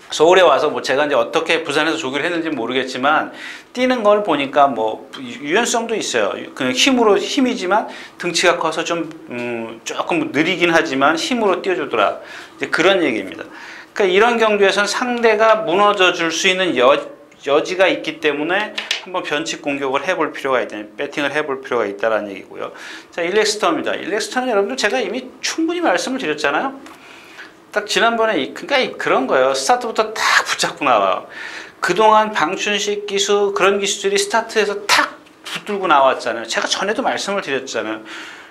서울에 와서 제가 이제 어떻게 부산에서 조교를 했는지 모르겠지만 뛰는 걸 보니까 유연성도 있어요. 그냥 힘이지만 등치가 커서 좀 조금 느리긴 하지만 힘으로 뛰어주더라. 이제 그런 얘기입니다. 그러니까 이런 경우에서는 상대가 무너져 줄 수 있는 여지가 있기 때문에 한번 변칙 공격을 해볼 필요가 있다. 배팅을 해볼 필요가 있다는 얘기고요. 자, 일렉스터입니다. 일렉스터는 여러분들 제가 이미 충분히 말씀을 드렸잖아요. 딱 지난번에 그러니까 그런 거예요. 스타트부터 딱 붙잡고 나와요. 그동안 방춘식 기수, 그런 기수들이 스타트에서 탁 붙들고 나왔잖아요. 제가 전에도 말씀을 드렸잖아요.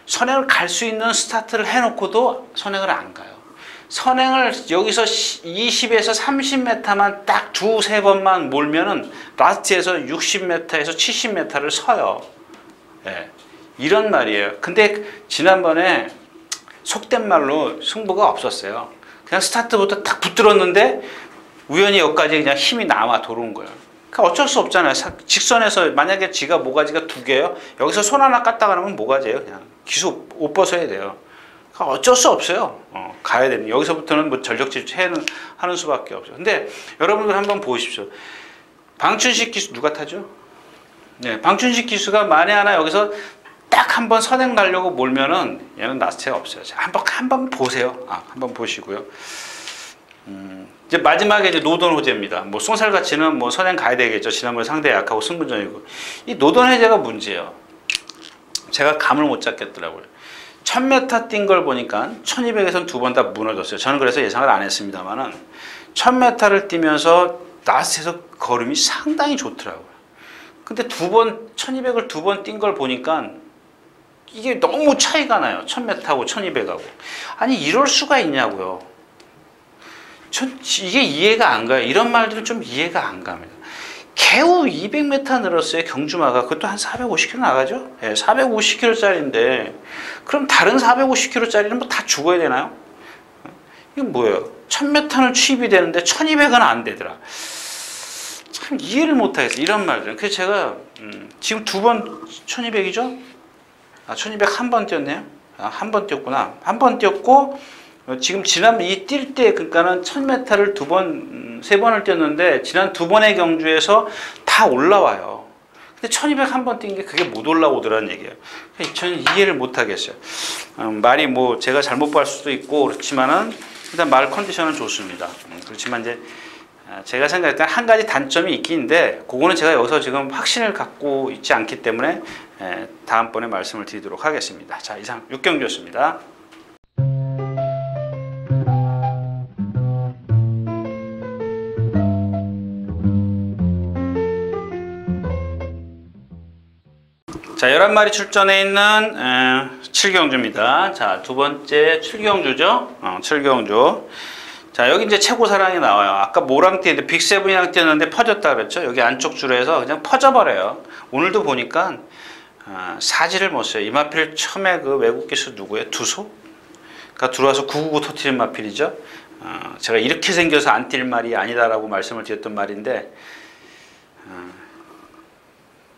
선행을 갈 수 있는 스타트를 해놓고도 선행을 안 가요. 선행을 여기서 20에서 30m만 딱 두세 번만 몰면은 라스트에서 60m에서 70m를 서요. 네. 이런 말이에요. 근데 지난번에 속된 말로 승부가 없었어요. 그냥 스타트부터 딱 붙들었는데 우연히 여기까지 그냥 힘이 남아 돌아온 거예요. 그러니까 어쩔 수 없잖아요. 직선에서 만약에 모가지가 2개요. 여기서 손 하나 깠다가 나면 모가지예요. 그냥 기수 옷 벗어야 돼요. 그러니까 어쩔 수 없어요. 가야 됩니다. 여기서부터는 전력 질주하는 수밖에 없어요. 근데 여러분들 한번 보십시오. 방춘식 기수 누가 타죠? 네, 방춘식 기수가 만에 하나 여기서 딱 한번 선행 가려고 몰면은 얘는 라스트가 없어요. 한번 보세요. 한번 보시고요. 이제 마지막에 이제 노던 호재입니다. 뭐 송살같이는 뭐 선행 가야 되겠죠. 지난번에 상대 약하고 승부전이고. 이 노던 호재가 문제예요. 제가 감을 못 잡겠더라고요. 1000m 뛴 걸 보니까 1200에선 두 번 다 무너졌어요. 저는 그래서 예상을 안 했습니다만은 1000m를 뛰면서 라스트에서 걸음이 상당히 좋더라고요. 근데 1200을 두 번 뛴 걸 보니까 이게 너무 차이가 나요. 1000m하고 1200하고. 아니 이럴 수가 있냐고요. 이게 이해가 안 가요. 이런 말들은 좀 이해가 안 갑니다. 겨우 200m 늘었어요. 경주마가. 그것도 한 450km 나가죠. 450km짜리인데 그럼 다른 450km짜리는 뭐 다 죽어야 되나요? 이건 뭐예요? 1000m는 취입이 되는데 1200은 안 되더라. 참 이해를 못하겠어요. 이런 말들은. 그래서 제가 지금 두 번 1200이죠? 1200 한 번 뛰었네요. 한 번 뛰었구나. 한 번 뛰었고 지금 지난 이 뛸 때 그러니까는 1000m를 두 번, 세 번을 뛰었는데 지난 두 번의 경주에서 다 올라와요. 근데 1200 한 번 뛴 게 그게 못 올라오더라는 얘기예요. 저는 이해를 못 하겠어요. 말이 뭐 제가 잘못 볼 수도 있고 그렇지만은 일단 말 컨디션은 좋습니다. 그렇지만 이제 제가 생각할 때 한 가지 단점이 있긴 한데 그거는 제가 여기서 지금 확신을 갖고 있지 않기 때문에 다음번에 말씀을 드리도록 하겠습니다. 자, 이상 6경주였습니다. 자, 11마리 출전해 있는 7경주입니다. 자, 두 번째 7경주죠. 7경주. 자, 여기 이제 최고사랑이 나와요. 아까 뭐랑 뛰는데 빅세븐이랑 뛰었는데 퍼졌다 그랬죠. 여기 안쪽 줄에서 그냥 퍼져버려요. 오늘도 보니까 사지를 못 써요. 이 마필 처음에 그 외국 기수 누구예요? 두소가 들어와서 999 터트린 마필이죠. 제가 이렇게 생겨서 안 뛸 말이 아니다라고 말씀을 드렸던 말인데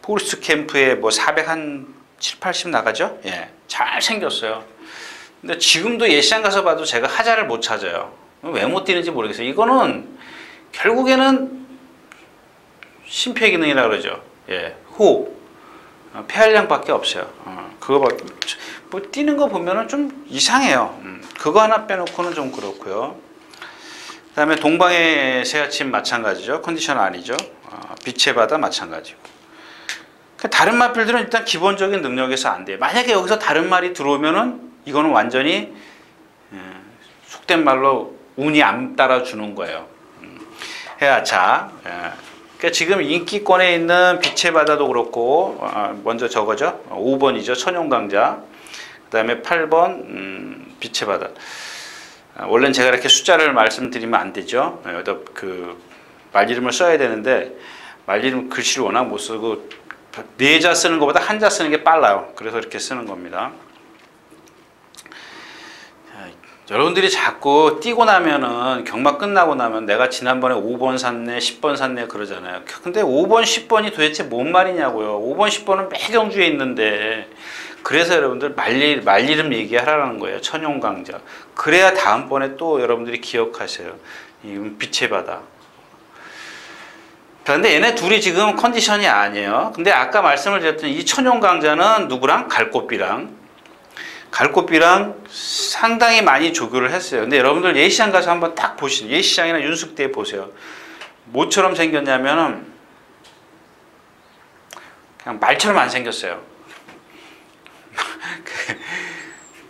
포스트 캠프에 뭐 400 한 7, 80 나가죠? 예, 잘 생겼어요. 근데 지금도 예시장 가서 봐도 제가 하자를 못 찾아요. 왜 못 뛰는지 모르겠어요. 이거는 결국에는 심폐 기능이라 그러죠. 예, 호흡, 폐활량밖에 없어요. 그거밖에 뭐 뛰는 거 보면은 좀 이상해요. 그거 하나 빼놓고는 좀 그렇고요. 그다음에 동방의 새아침 마찬가지죠. 컨디션 아니죠. 빛의 바다 마찬가지고. 다른 마필들은 일단 기본적인 능력에서 안 돼요. 만약에 여기서 다른 말이 들어오면은 이거는 완전히 속된 말로 운이 안 따라주는 거예요. 해야차. 그러니까 지금 인기권에 있는 빛의 바다도 그렇고 먼저 저거죠. 5번이죠. 천용강자. 그 다음에 8번 빛의 바다. 원래는 제가 이렇게 숫자를 말씀드리면 안 되죠. 여기다 그 말 이름을 써야 되는데 말 이름 글씨를 워낙 못 쓰고 네 자 쓰는 것보다 한 자 쓰는 게 빨라요. 그래서 이렇게 쓰는 겁니다. 여러분들이 자꾸 뛰고 나면은 경마 끝나고 나면 내가 지난번에 5번 샀네 10번 샀네 그러잖아요. 근데 5번 10번이 도대체 뭔 말이냐고요. 5번 10번은 매경주에 있는데 그래서 여러분들 말 이름 얘기하라는 거예요. 천용강자. 그래야 다음번에 또 여러분들이 기억하세요. 이 빛의 바다. 그런데 얘네 둘이 지금 컨디션이 아니에요. 근데 아까 말씀을 드렸던 이 천용강자는 누구랑? 갈꽃비랑 상당히 많이 조교를 했어요. 근데 여러분들 예시장 가서 한번 딱 보시죠. 예시장이나 윤숙대에 보세요. 뭐처럼 생겼냐면은 그냥 말처럼 안 생겼어요.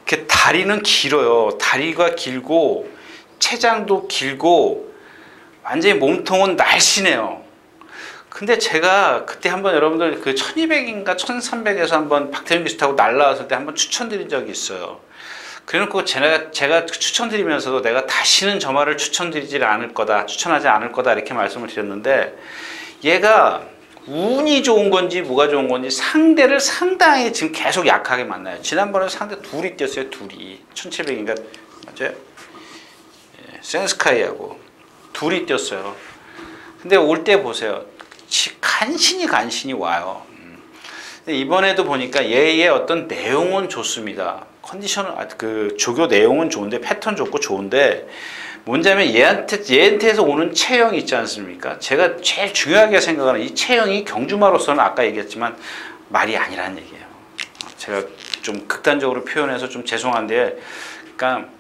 그 다리는 길어요. 다리가 길고 체장도 길고 완전히 몸통은 날씬해요. 근데 제가 그때 한번 여러분들 그 1200인가 1300에서 한번 박태준 기수 타고 날라왔을 때 한번 추천드린 적이 있어요. 그래놓고 제가 추천드리면서도 내가 다시는 저 말을 추천하지 않을 거다 이렇게 말씀을 드렸는데 얘가 운이 좋은 건지 뭐가 좋은 건지 상대를 상당히 지금 계속 약하게 만나요. 지난번에 상대 둘이 뛰었어요. 둘이 1700인가 맞아요? 예, 센스카이하고 둘이 뛰었어요. 근데 올 때 보세요. 간신히 와요. 근데 이번에도 보니까 얘의 어떤 내용은 좋습니다. 컨디션, 그 조교 내용은 좋은데 패턴 좋고 좋은데 뭐냐면 얘한테서 오는 체형이 있지 않습니까? 제가 제일 중요하게 생각하는 이 체형이 경주마로서는 아까 얘기했지만 말이 아니라는 얘기예요. 제가 좀 극단적으로 표현해서 좀 죄송한데, 그러니까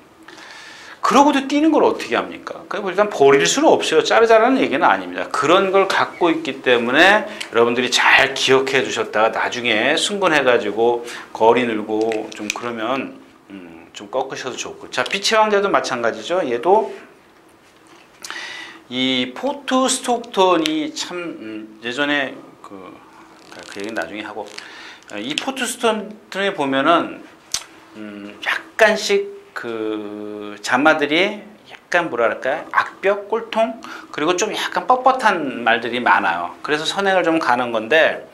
그러고도 뛰는 걸 어떻게 합니까? 그러니까 일단 버릴 수는 없어요. 자르자라는 얘기는 아닙니다. 그런 걸 갖고 있기 때문에 여러분들이 잘 기억해 두셨다가 나중에 승분해가지고 거리 늘고 좀 그러면 좀 꺾으셔도 좋고. 자, 빛의 왕자도 마찬가지죠. 얘도 이 포트 스톡턴이 참 예전에 그 얘기는 나중에 하고, 이 포트 스톡턴에 보면은 약간씩 그 자마들이 약간 뭐랄까 악벽, 꼴통, 그리고 좀 약간 뻣뻣한 말들이 많아요. 그래서 선행을 좀 가는 건데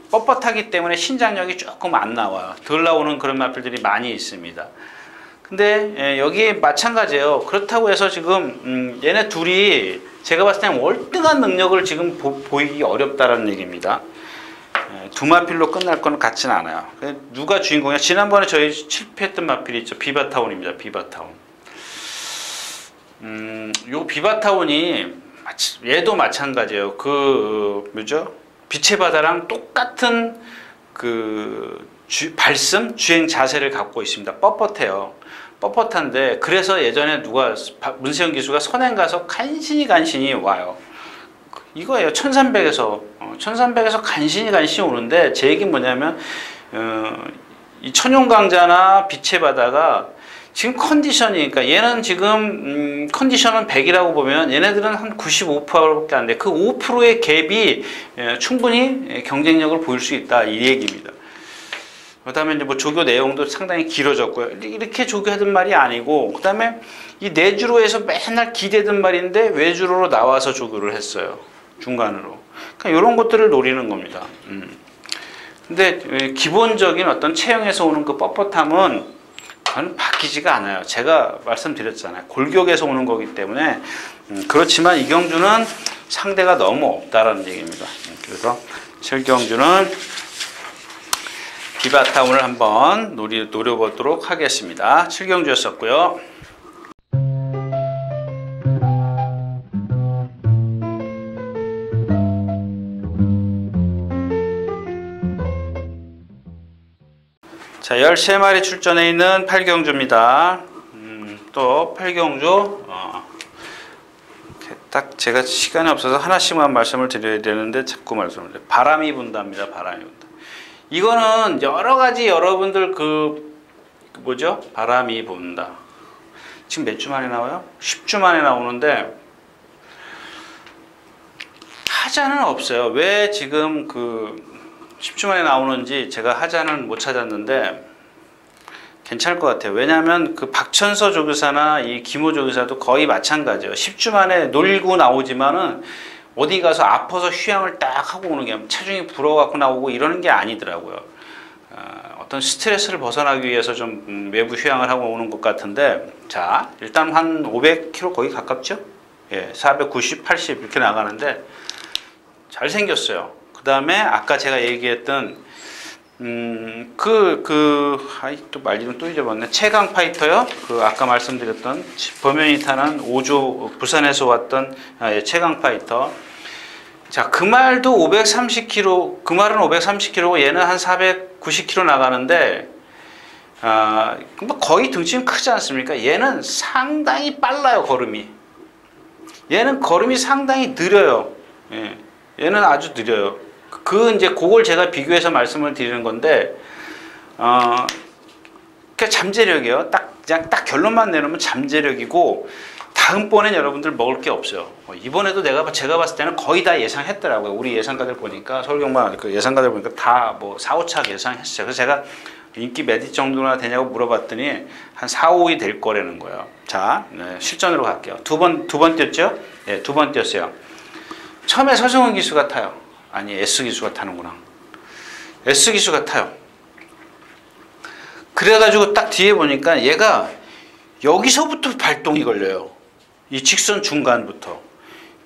뻣뻣하기 때문에 신장력이 조금 안 나와요. 덜 나오는 그런 마필들이 많이 있습니다. 근데 여기 마찬가지예요. 그렇다고 해서 지금 얘네 둘이 제가 봤을 때는 월등한 능력을 지금 보이기 어렵다라는 얘기입니다. 두 마필로 끝날 건 같지는 않아요. 누가 주인공이야? 지난번에 저희 실패했던 마필이 있죠. 비바타운입니다. 비바타운. 요 비바타운이 얘도 마찬가지예요. 그 뭐죠? 빛의 바다랑 똑같은 그 발씀, 주행 자세를 갖고 있습니다. 뻣뻣해요. 뻣뻣한데 그래서 예전에 누가 문세영 기수가 선행 가서 간신히 와요. 이거예요. 1300에서 간신히 오는데 제 얘기는 뭐냐면 이 천용강자나 빛의 바다가 지금 컨디션이, 그러니까 얘는 지금 컨디션은 100이라고 보면 얘네들은 한 95%밖에 안 돼. 그 5%의 갭이 충분히 경쟁력을 보일 수 있다 이 얘기입니다. 그다음에 이제 뭐 조교 내용도 상당히 길어졌고요. 이렇게 조교하던 말이 아니고, 그다음에 이 내주로에서 맨날 기대던 말인데 외주로로 나와서 조교를 했어요. 중간으로. 그러니까 이런 것들을 노리는 겁니다. 근데 기본적인 어떤 체형에서 오는 그 뻣뻣함은 그건 바뀌지가 않아요. 제가 말씀드렸잖아요. 골격에서 오는 거기 때문에. 그렇지만 이경주는 상대가 너무 없다라는 얘기입니다. 그래서 칠경주는 비바타운을 한번 노려보도록 하겠습니다. 칠경주였었고요. 자, 13마리 출전해 있는 팔경주입니다. 또 팔경주 딱 제가 시간이 없어서 하나씩만 말씀을 드려야 되는데 자꾸 말씀을 드려요. 바람이 분다입니다. 바람이 분다. 이거는 여러 가지 여러분들 뭐죠? 바람이 분다. 지금 몇 주 만에 나와요? 10주 만에 나오는데 하자는 없어요. 왜 지금 10주 만에 나오는지 제가 하자는 못 찾았는데 괜찮을 것 같아요. 왜냐하면 그 박천서 조교사나 이 김호 조교사도 거의 마찬가지예요. 10주 만에 놀고 나오지만은 어디 가서 아파서 휴양을 딱 하고 오는 게 체중이 불어갖고 나오고 이러는 게 아니더라고요. 어떤 스트레스를 벗어나기 위해서 좀 외부 휴양을 하고 오는 것 같은데, 자, 일단 한 500km 거의 가깝죠? 예, 490, 80 이렇게 나가는데 잘생겼어요. 그 다음에 아까 제가 얘기했던 또 말리면 또 잊어봤네. 최강 파이터요. 아까 말씀드렸던 범연이 타는 5조 부산에서 왔던 최강 파이터. 자, 그 말도 530km, 그 말은 530km고 얘는 한 490km 나가는데 거의 등치는 크지 않습니까? 얘는 상당히 빨라요, 걸음이. 얘는 걸음이 상당히 느려요. 예, 얘는 아주 느려요. 이제 그걸 제가 비교해서 말씀을 드리는 건데, 그러니까 잠재력이에요. 그냥 딱 결론만 내놓으면 잠재력이고, 다음번엔 여러분들 먹을 게 없어요. 이번에도 제가 봤을 때는 거의 다 예상했더라고요. 우리 예상가들 보니까, 서울경마 예상가들 보니까 다 뭐 4, 5차 예상했어요. 그래서 제가 인기 몇 위 정도나 되냐고 물어봤더니 한 4, 5위 될 거라는 거예요. 자, 실전으로 갈게요. 두 번 뛰었죠? 네, 2번 뛰었어요. 처음에 서승훈 기수가 타요. 아니, S 기수가 타는구나. S 기수가 타요. 그래가지고 딱 뒤에 보니까 얘가 여기서부터 발동이 걸려요. 이 직선 중간부터.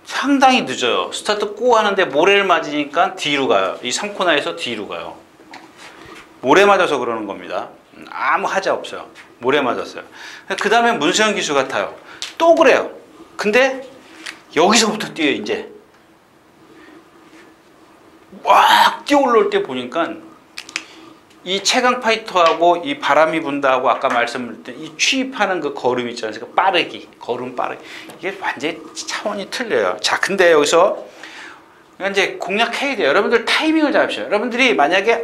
상당히 늦어요. 스타트 고 하는데 모래를 맞으니까 뒤로 가요. 이 3코너에서 뒤로 가요. 모래 맞아서 그러는 겁니다. 아무 하자 없어요. 모래 맞았어요. 그 다음에 문세영 기수가 타요. 또 그래요. 근데 여기서부터 뛰어요, 이제. 막 뛰어 올라올 때 보니까 이 최강 파이터하고 이 바람이 분다하고 아까 말씀드린 이 취입하는 그 걸음 있잖아요. 그 빠르기, 걸음 빠르기. 이게 완전히 차원이 틀려요. 자, 근데 여기서 이제 공략해야 돼요. 여러분들 타이밍을 잡으셔요. 여러분들이 만약에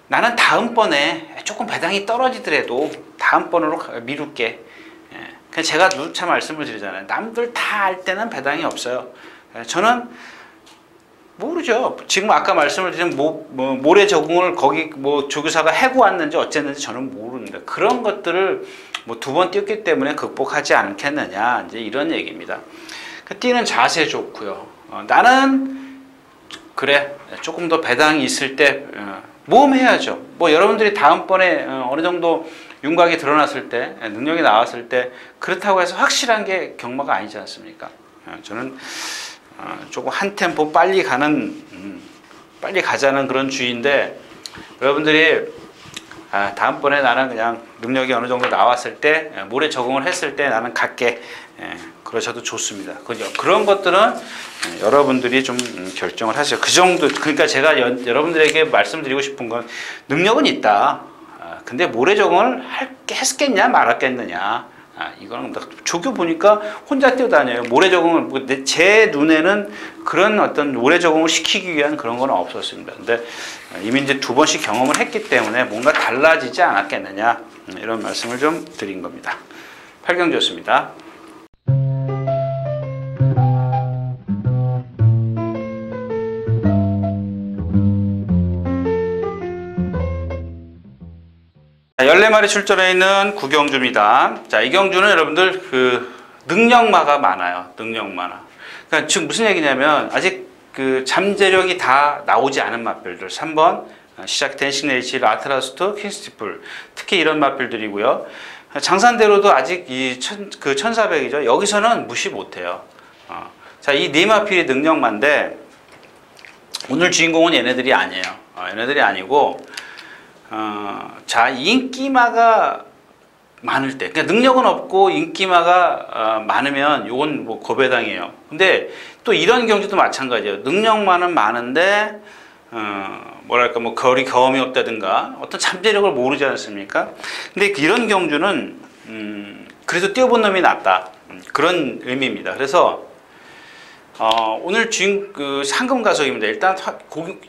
나는 다음번에 조금 배당이 떨어지더라도 다음번으로 미룰게. 그냥 제가 누차 말씀을 드리잖아요. 남들 다 알 때는 배당이 없어요. 저는 모르죠. 지금 아까 말씀을 드린 모래 적응을 거기 조교사가 해고 왔는지 어쨌는지 저는 모릅니다. 그런 것들을 두 번 뛰었기 때문에 극복하지 않겠느냐, 이제 이런 얘기입니다. 뛰는 자세 좋고요. 나는 그래 조금 더 배당이 있을 때 모험해야죠. 여러분들이 다음번에 어느 정도 윤곽이 드러났을 때, 능력이 나왔을 때 그렇다고 해서 확실한 게 경마가 아니지 않습니까? 저는 조금 한 템포 빨리 가자는 그런 주의인데, 여러분들이 다음번에 나는 그냥 능력이 어느 정도 나왔을 때, 모래 적응을 했을 때 나는 갈게. 그러셔도 좋습니다. 그죠? 그런 것들은 여러분들이 좀 결정을 하세요. 그 정도, 그러니까 제가 여러분들에게 말씀드리고 싶은 건 능력은 있다. 근데 모래 적응을 했겠냐 말았겠느냐. 이거는 조교 보니까 혼자 뛰어다녀요. 모래 적응을, 제 눈에는 그런 어떤 모래 적응을 시키기 위한 그런 건 없었습니다. 근데 이미 이제 2번씩 경험을 했기 때문에 뭔가 달라지지 않았겠느냐. 이런 말씀을 좀 드린 겁니다. 팔경주였습니다. 자, 14마리 출전해 있는 구경주입니다. 자, 이 경주는 여러분들 능력마가 많아요. 능력마나. 그러니까 지금 무슨 얘기냐면 아직 잠재력이 다 나오지 않은 맛별들. 3번 시작 댄싱 네이치, 아트라스트, 킹스티플. 특히 이런 맛별들이고요. 장산대로도 아직 1400이죠. 여기서는 무시 못해요. 자, 이 네 마필이 능력마인데 오늘 주인공은 얘네들이 아니에요. 얘네들이 아니고 자, 인기마가 많을 때, 그러니까 능력은 없고 인기마가 많으면 요건 고배당이에요. 근데 또 이런 경주도 마찬가지예요. 능력만은 많은데 뭐랄까 거리 경험이 없다든가 어떤 잠재력을 모르지 않습니까? 근데 이런 경주는 그래도 뛰어본 놈이 낫다, 그런 의미입니다. 그래서 오늘 상금가속입니다. 일단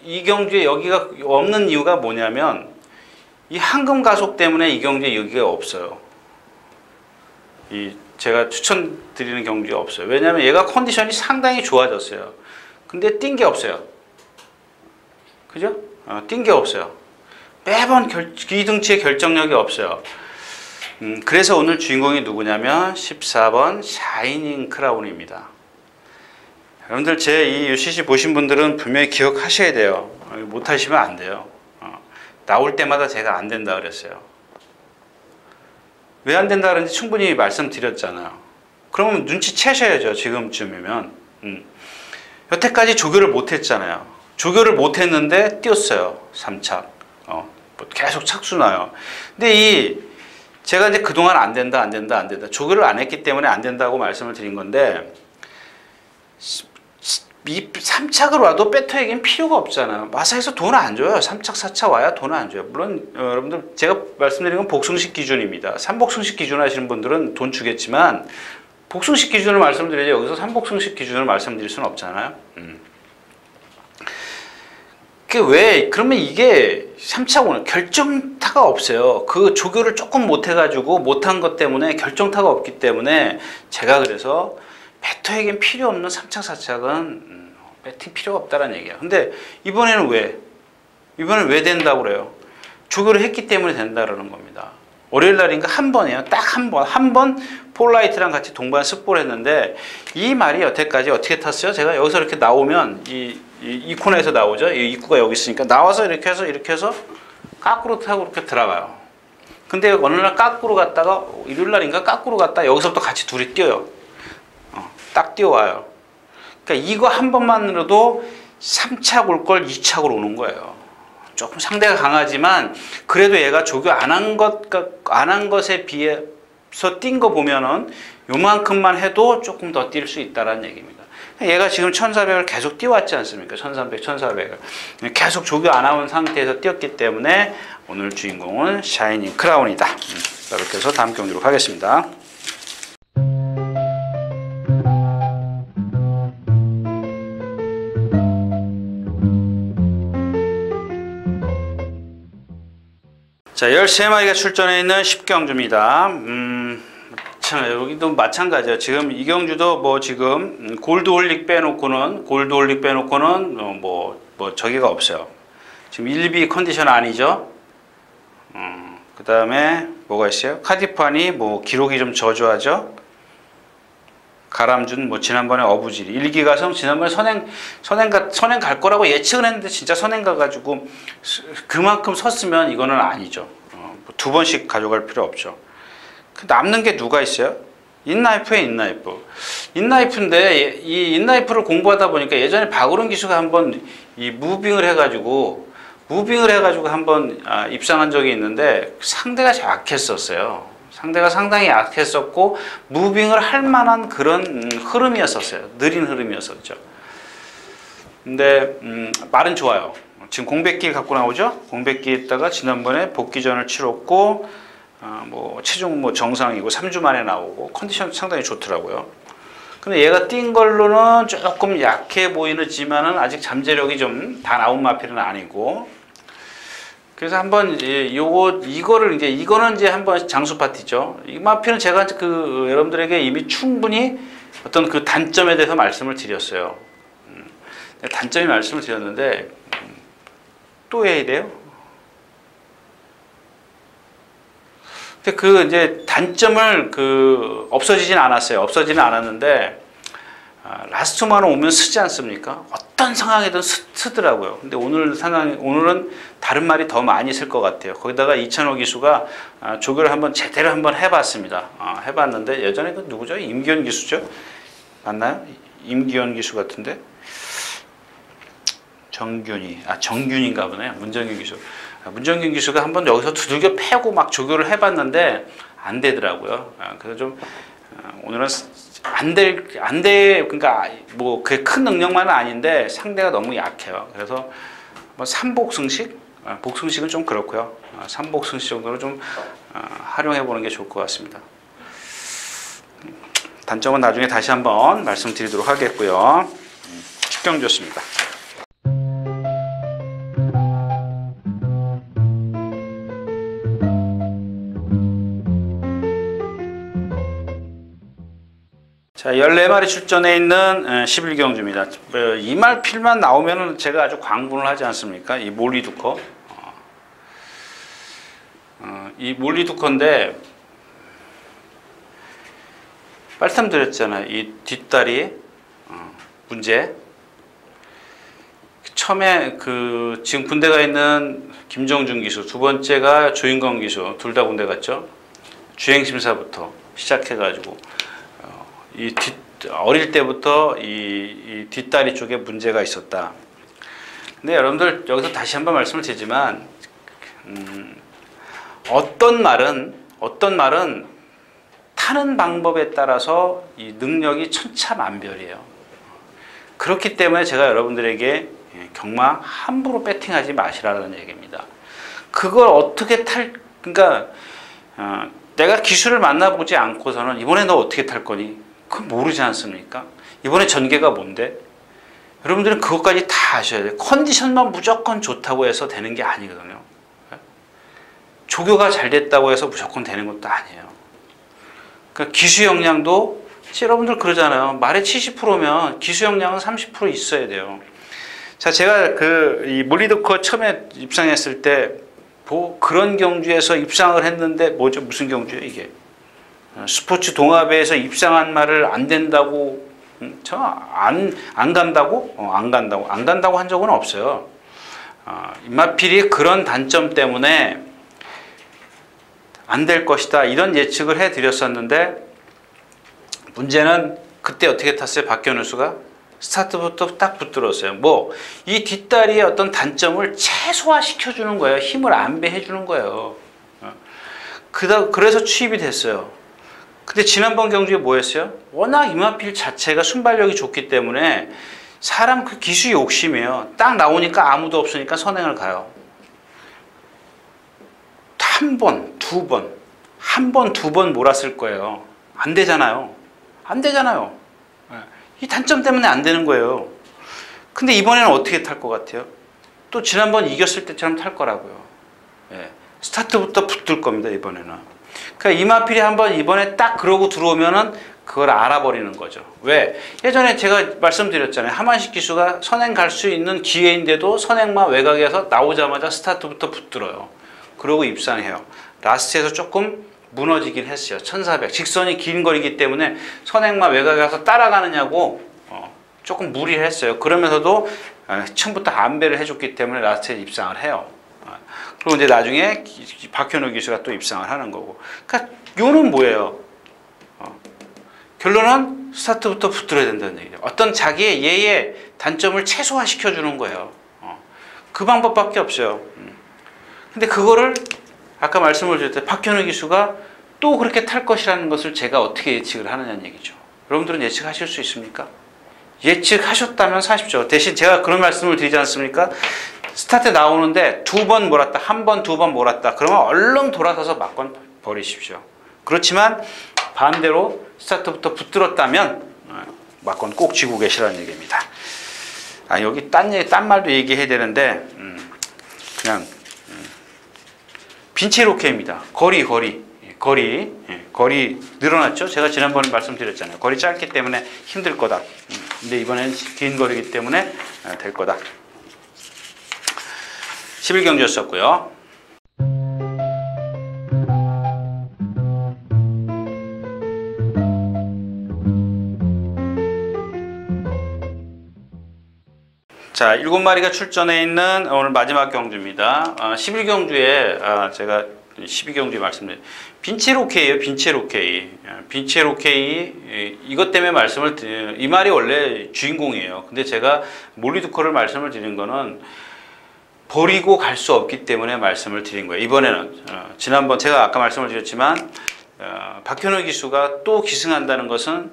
이 경주에 여기가 없는 이유가 뭐냐면 이 황금가속 때문에 이 경주에 여기가 없어요. 제가 추천드리는 경주가 없어요. 왜냐하면 얘가 컨디션이 상당히 좋아졌어요. 근데 뛴 게 없어요. 그죠? 뛴 게 없어요. 매번 이 등치의 결정력이 없어요. 그래서 오늘 주인공이 누구냐면 14번 샤이닝 크라운입니다. 여러분들 제 이 UCC 보신 분들은 분명히 기억하셔야 돼요. 못하시면 안 돼요. 나올 때마다 제가 안 된다 그랬어요. 왜 안 된다 그랬는지 충분히 말씀드렸잖아요. 그러면 눈치채셔야죠. 지금쯤이면. 여태까지 조교를 못했잖아요. 조교를 못했는데 뛰었어요. 3착. 계속 착수 나요. 근데 제가 이제 그동안 안 된다. 조교를 안 했기 때문에 안 된다고 말씀을 드린 건데, 이 3착을 와도 배터에겐 필요가 없잖아요. 마사에서 돈 안 줘요. 3착, 4착 와야 돈 안 줘요. 물론 여러분들 제가 말씀드린 건 복승식 기준입니다. 3복승식 기준 하시는 분들은 돈 주겠지만 복승식 기준을 말씀드려야지 여기서 3복승식 기준을 말씀드릴 수는 없잖아요. 그러면 이게 3착 오늘 결정타가 없어요. 그 조교를 조금 못해가지고 못한 것 때문에 결정타가 없기 때문에 제가 그래서 배터에겐 필요 없는 3착, 4착은 배팅 필요가 없다는 얘기예요. 근데 이번에는 왜 된다고 그래요? 조교를 했기 때문에 된다라는 겁니다. 월요일 날인가 한 번이에요. 딱 한 번 폴라이트랑 같이 동반 습보를 했는데 이 말이 여태까지 어떻게 탔어요? 제가 여기서 이렇게 나오면 이 코너에서 나오죠. 이 입구가 여기 있으니까 나와서 이렇게 해서 까꾸로 타고 이렇게 들어가요. 근데 어느 날 까꾸로 갔다가 일요일 날인가 까꾸로 갔다가 여기서부터 같이 둘이 뛰어요. 딱 뛰어와요. 그러니까 이거 한 번만으로도 3착 올 걸 2착으로 오는 거예요. 조금 상대가 강하지만 그래도 얘가 조교 안 한 것에 비해서 뛴 거 보면은 요만큼만 해도 조금 더 뛸 수 있다라는 얘기입니다. 얘가 지금 1400을 계속 띄워왔지 않습니까? 1300, 1400을 계속 조교 안 나온 상태에서 띄웠기 때문에 오늘 주인공은 샤이닝 크라운이다. 이렇게 해서 다음 경기로 가겠습니다. 자, 13마리가 출전해 있는 10경주입니다. 참, 여기도 마찬가지예요. 지금 이 경주도 뭐 지금 골드 홀릭 빼놓고는 뭐 저기가 없어요. 지금 1B 컨디션 아니죠. 그 다음에 뭐가 있어요? 카디판이 뭐 기록이 좀 저조하죠. 가람준 뭐 지난번에 어부지리 일기가성 지난번에 선행 갈 거라고 예측은 했는데 진짜 선행 가가지고 그만큼 섰으면 이거는 아니죠. 두 번씩 가져갈 필요 없죠. 남는 게 누가 있어요? 인나이프에 인나이프인데 이 인나이프를 공부하다 보니까 예전에 박오른 기수가 한번 이 무빙을 해가지고 한번 입상한 적이 있는데 상대가 약했었어요. 상대가 상당히 약했었고 무빙을 할 만한 그런 흐름이었었어요. 느린 흐름이었었죠. 근데 말은 좋아요. 지금 공백기 갖고 나오죠. 공백기에다가 지난번에 복귀전을 치렀고 뭐 체중 뭐 정상이고 3주 만에 나오고 컨디션 상당히 좋더라고요. 근데 얘가 뛴 걸로는 조금 약해 보이지만은 아직 잠재력이 좀 다 나온 마필은 아니고. 그래서 한번 이거는 이제 한번 장수 파티죠. 이 마필은 제가 여러분들에게 이미 충분히 어떤 그 단점에 대해서 말씀을 드렸어요. 단점이 말씀을 드렸는데 또 해야 돼요. 근데 이제 단점을 없어지진 않았어요. 없어지는 않았는데 라스트만 오면 쓰지 않습니까? 어떤 상황이든 쓰더라고요. 근데 오늘은 다른 말이 더 많이 쓸 것 같아요. 거기다가 이찬호 기수가 조교를 제대로 한번 해봤습니다. 해봤는데 예전에 누구죠? 임기현 기수죠? 맞나요? 임기현 기수 같은데? 정균인가 보네요. 문정균 기수. 문정균 기수가 한번 여기서 두들겨 패고 막 조교를 해봤는데 안 되더라고요. 그래서 좀 오늘은 그러니까 뭐 그게 큰 능력만은 아닌데 상대가 너무 약해요. 그래서 뭐 3복승식? 복승식은 좀 그렇고요. 3복승식 정도로 좀 활용해 보는 게 좋을 것 같습니다. 단점은 나중에 다시 한번 말씀드리도록 하겠고요. 축경 좋습니다. 자, 14마리 출전해 있는 11경주입니다. 이말필만 나오면은 제가 아주 광분을 하지 않습니까? 이 몰리두커. 이 몰리두커인데, 말씀드렸잖아요. 이 뒷다리, 문제. 처음에 지금 군대 가 있는 김정준 기수, 두 번째가 조인건 기수, 둘 다 군대 갔죠. 주행심사부터 시작해가지고, 어릴 때부터 이 뒷다리 쪽에 문제가 있었다. 근데 여러분들 여기서 다시 한번 말씀을 드리지만 어떤 말은 타는 방법에 따라서 이 능력이 천차만별이에요. 그렇기 때문에 제가 여러분들에게 경마 함부로 배팅하지 마시라는 얘기입니다. 그걸 어떻게 그러니까 내가 기수를 만나보지 않고서는 이번에 너 어떻게 탈 거니? 그건 모르지 않습니까? 이번에 전개가 뭔데? 여러분들은 그것까지 다 아셔야 돼요. 컨디션만 무조건 좋다고 해서 되는 게 아니거든요. 조교가 잘 됐다고 해서 무조건 되는 것도 아니에요. 그러니까 기수 역량도 여러분들 그러잖아요. 말에 70%면 기수 역량은 30% 있어야 돼요. 자, 제가 이 몰리두커 처음에 입상했을 때 그런 경주에서 입상을 했는데 뭐죠? 무슨 경주예요, 이게? 스포츠 동아배에서 입상한 말을 안 된다고, 안 간다고? 안 간다고 한 적은 없어요. 임마필이 그런 단점 때문에 안 될 것이다. 이런 예측을 해드렸었는데, 문제는 그때 어떻게 탔어요? 박현우 수가? 스타트부터 딱 붙들었어요. 이 뒷다리의 어떤 단점을 최소화시켜주는 거예요. 힘을 안배해주는 거예요. 그래서 취입이 됐어요. 근데 지난번 경주에 뭐였어요? 워낙 이마필 자체가 순발력이 좋기 때문에 사람 그 기수 욕심이에요. 딱 나오니까 아무도 없으니까 선행을 가요. 한 번, 두 번, 한 번, 두 번 몰았을 거예요. 안 되잖아요. 안 되잖아요. 이 단점 때문에 안 되는 거예요. 근데 이번에는 어떻게 탈 것 같아요? 또 지난번 이겼을 때처럼 탈 거라고요. 예. 스타트부터 붙을 겁니다, 이번에는. 그러니까 이마필이 한번 이번에 딱 그러고 들어오면은 그걸 알아버리는 거죠. 왜? 예전에 제가 말씀드렸잖아요. 하만식 기수가 선행 갈 수 있는 기회인데도 선행마 외곽에서 나오자마자 스타트부터 붙들어요. 그러고 입상해요. 라스트에서 조금 무너지긴 했어요. 1400. 직선이 긴 거리기 때문에 선행마 외곽에서 따라가느냐고 조금 무리를 했어요. 그러면서도 처음부터 안배를 해줬기 때문에 라스트에 입상을 해요. 그리고 이제 나중에 박현우 기수가 또 입상을 하는 거고. 그러니까 요는 뭐예요? 결론은 스타트부터 붙들어야 된다는 얘기죠. 어떤 자기의 예의 단점을 최소화시켜 주는 거예요. 그 방법밖에 없어요. 근데 그거를 아까 말씀을 드렸을 때 박현우 기수가 또 그렇게 탈 것이라는 것을 제가 어떻게 예측을 하느냐는 얘기죠. 여러분들은 예측하실 수 있습니까? 예측하셨다면 사십시오. 대신 제가 그런 말씀을 드리지 않습니까? 스타트 나오는데 두 번 몰았다, 한 번, 두 번 몰았다. 그러면 얼른 돌아서서 막건 버리십시오. 그렇지만 반대로 스타트부터 붙들었다면 막건 꼭 쥐고 계시라는 얘기입니다. 여기 딴 말도 얘기해야 되는데 그냥 빈체로케입니다. 거리 늘어났죠? 제가 지난번에 말씀드렸잖아요. 거리 짧기 때문에 힘들 거다. 근데 이번엔 긴 거리이기 때문에 될 거다. 11경주였었고요. 자, 7마리가 출전해 있는 오늘 마지막 경주입니다. 11경주에 제가 12경주에 말씀드린 빈체로케이예요. 빈체로케이 이것 때문에 말씀을 드려요. 이 말이 원래 주인공이에요. 근데 제가 몰리두커를 말씀을 드린 거는 버리고 갈 수 없기 때문에 말씀을 드린 거예요. 이번에는 지난번 제가 아까 말씀을 드렸지만 박현우 기수가 또 기승한다는 것은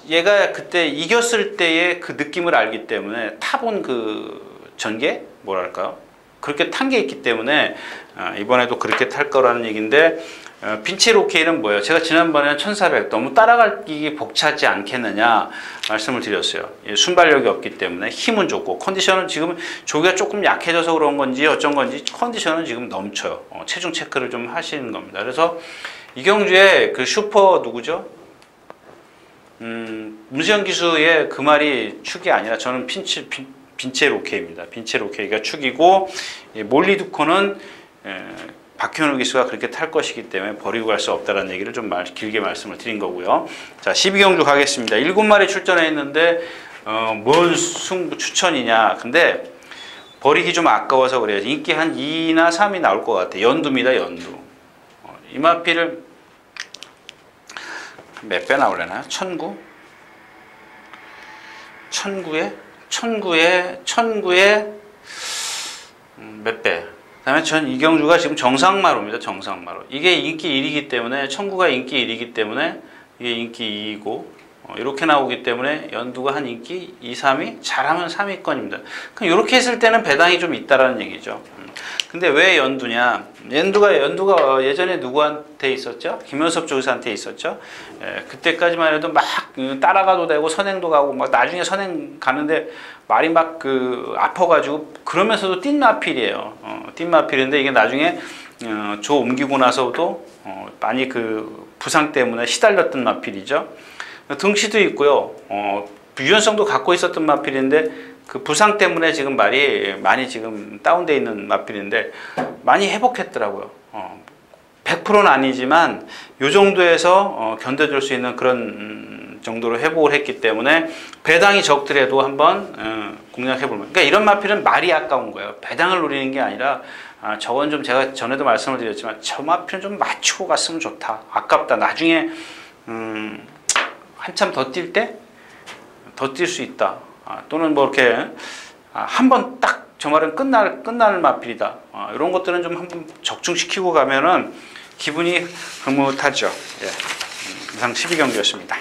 얘가 그때 이겼을 때의 그 느낌을 알기 때문에 타본 그 전개 뭐랄까요? 그렇게 탄 게 있기 때문에 이번에도 그렇게 탈 거라는 얘기인데 빈체로케이는 뭐예요? 제가 지난번에는 1400 너무 따라가기 벅차지 않겠느냐 말씀을 드렸어요. 순발력이 없기 때문에 힘은 좋고 컨디션은 지금 조기가 조금 약해져서 그런 건지 어쩐 건지 컨디션은 지금 넘쳐요. 체중 체크를 좀 하시는 겁니다. 그래서 이 경주에 그 슈퍼 누구죠? 문수영 기수의 그 말이 축이 아니라 저는 빈체로케입니다. 빈체로케이가 축이고 몰리두코는 박현우 기수가 그렇게 탈 것이기 때문에 버리고 갈 수 없다는 얘기를 좀 길게 말씀을 드린 거고요. 자, 12경주 가겠습니다. 7마리 출전해 있는데 뭔 승부 추천이냐. 근데 버리기 좀 아까워서 그래요. 인기 한 2나 3이 나올 것 같아요. 연두입니다. 연두. 이마피를 몇 배 나오려나요? 1009? 1009에 몇 배? 그 다음에 전 이경주가 지금 정상마로입니다. 정상마로. 이게 인기 1이기 때문에 1009가 인기 1이기 때문에 이게 인기 2이고 이렇게 나오기 때문에 연두가 한 인기 2, 3위? 잘하면 3위권입니다. 그럼 이렇게 했을 때는 배당이 좀 있다라는 얘기죠. 근데 왜 연두냐? 연두가 예전에 누구한테 있었죠? 김현섭 조교사한테 있었죠? 그때까지만 해도 막 따라가도 되고 선행도 가고 막 나중에 선행 가는데 말이 막 아파가지고 그러면서도 띵마필이에요. 띵마필인데 이게 나중에 조 옮기고 나서도 많이 그 부상 때문에 시달렸던 마필이죠. 등치도 있고요. 유연성도 갖고 있었던 마필인데 그 부상 때문에 지금 말이 많이 지금 다운되어 있는 마필인데 많이 회복했더라고요. 100%는 아니지만 이 정도에서 견뎌줄 수 있는 그런 정도로 회복을 했기 때문에 배당이 적더라도 한번 공략해볼만. 그러니까 이런 마필은 말이 아까운 거예요. 배당을 노리는 게 아니라 저건 좀 제가 전에도 말씀을 드렸지만 저 마필은 좀 맞추고 갔으면 좋다. 아깝다. 나중에 한참 더 뛸 때 더 뛸 수 있다. 또는 뭐 이렇게 한 번 딱 저 말은 끝날 마필이다. 이런 것들은 좀 한번 적중시키고 가면은 기분이 흐뭇하죠. 예. 이상 12경기였습니다.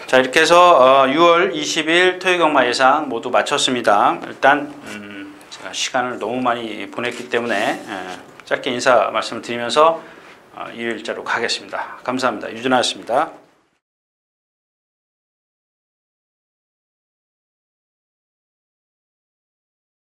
자, 이렇게 해서 6월 20일 토요경마 예상 모두 마쳤습니다. 일단 제가 시간을 너무 많이 보냈기 때문에 짧게 인사 말씀을 드리면서 2일자로 가겠습니다. 감사합니다. 유준하였습니다.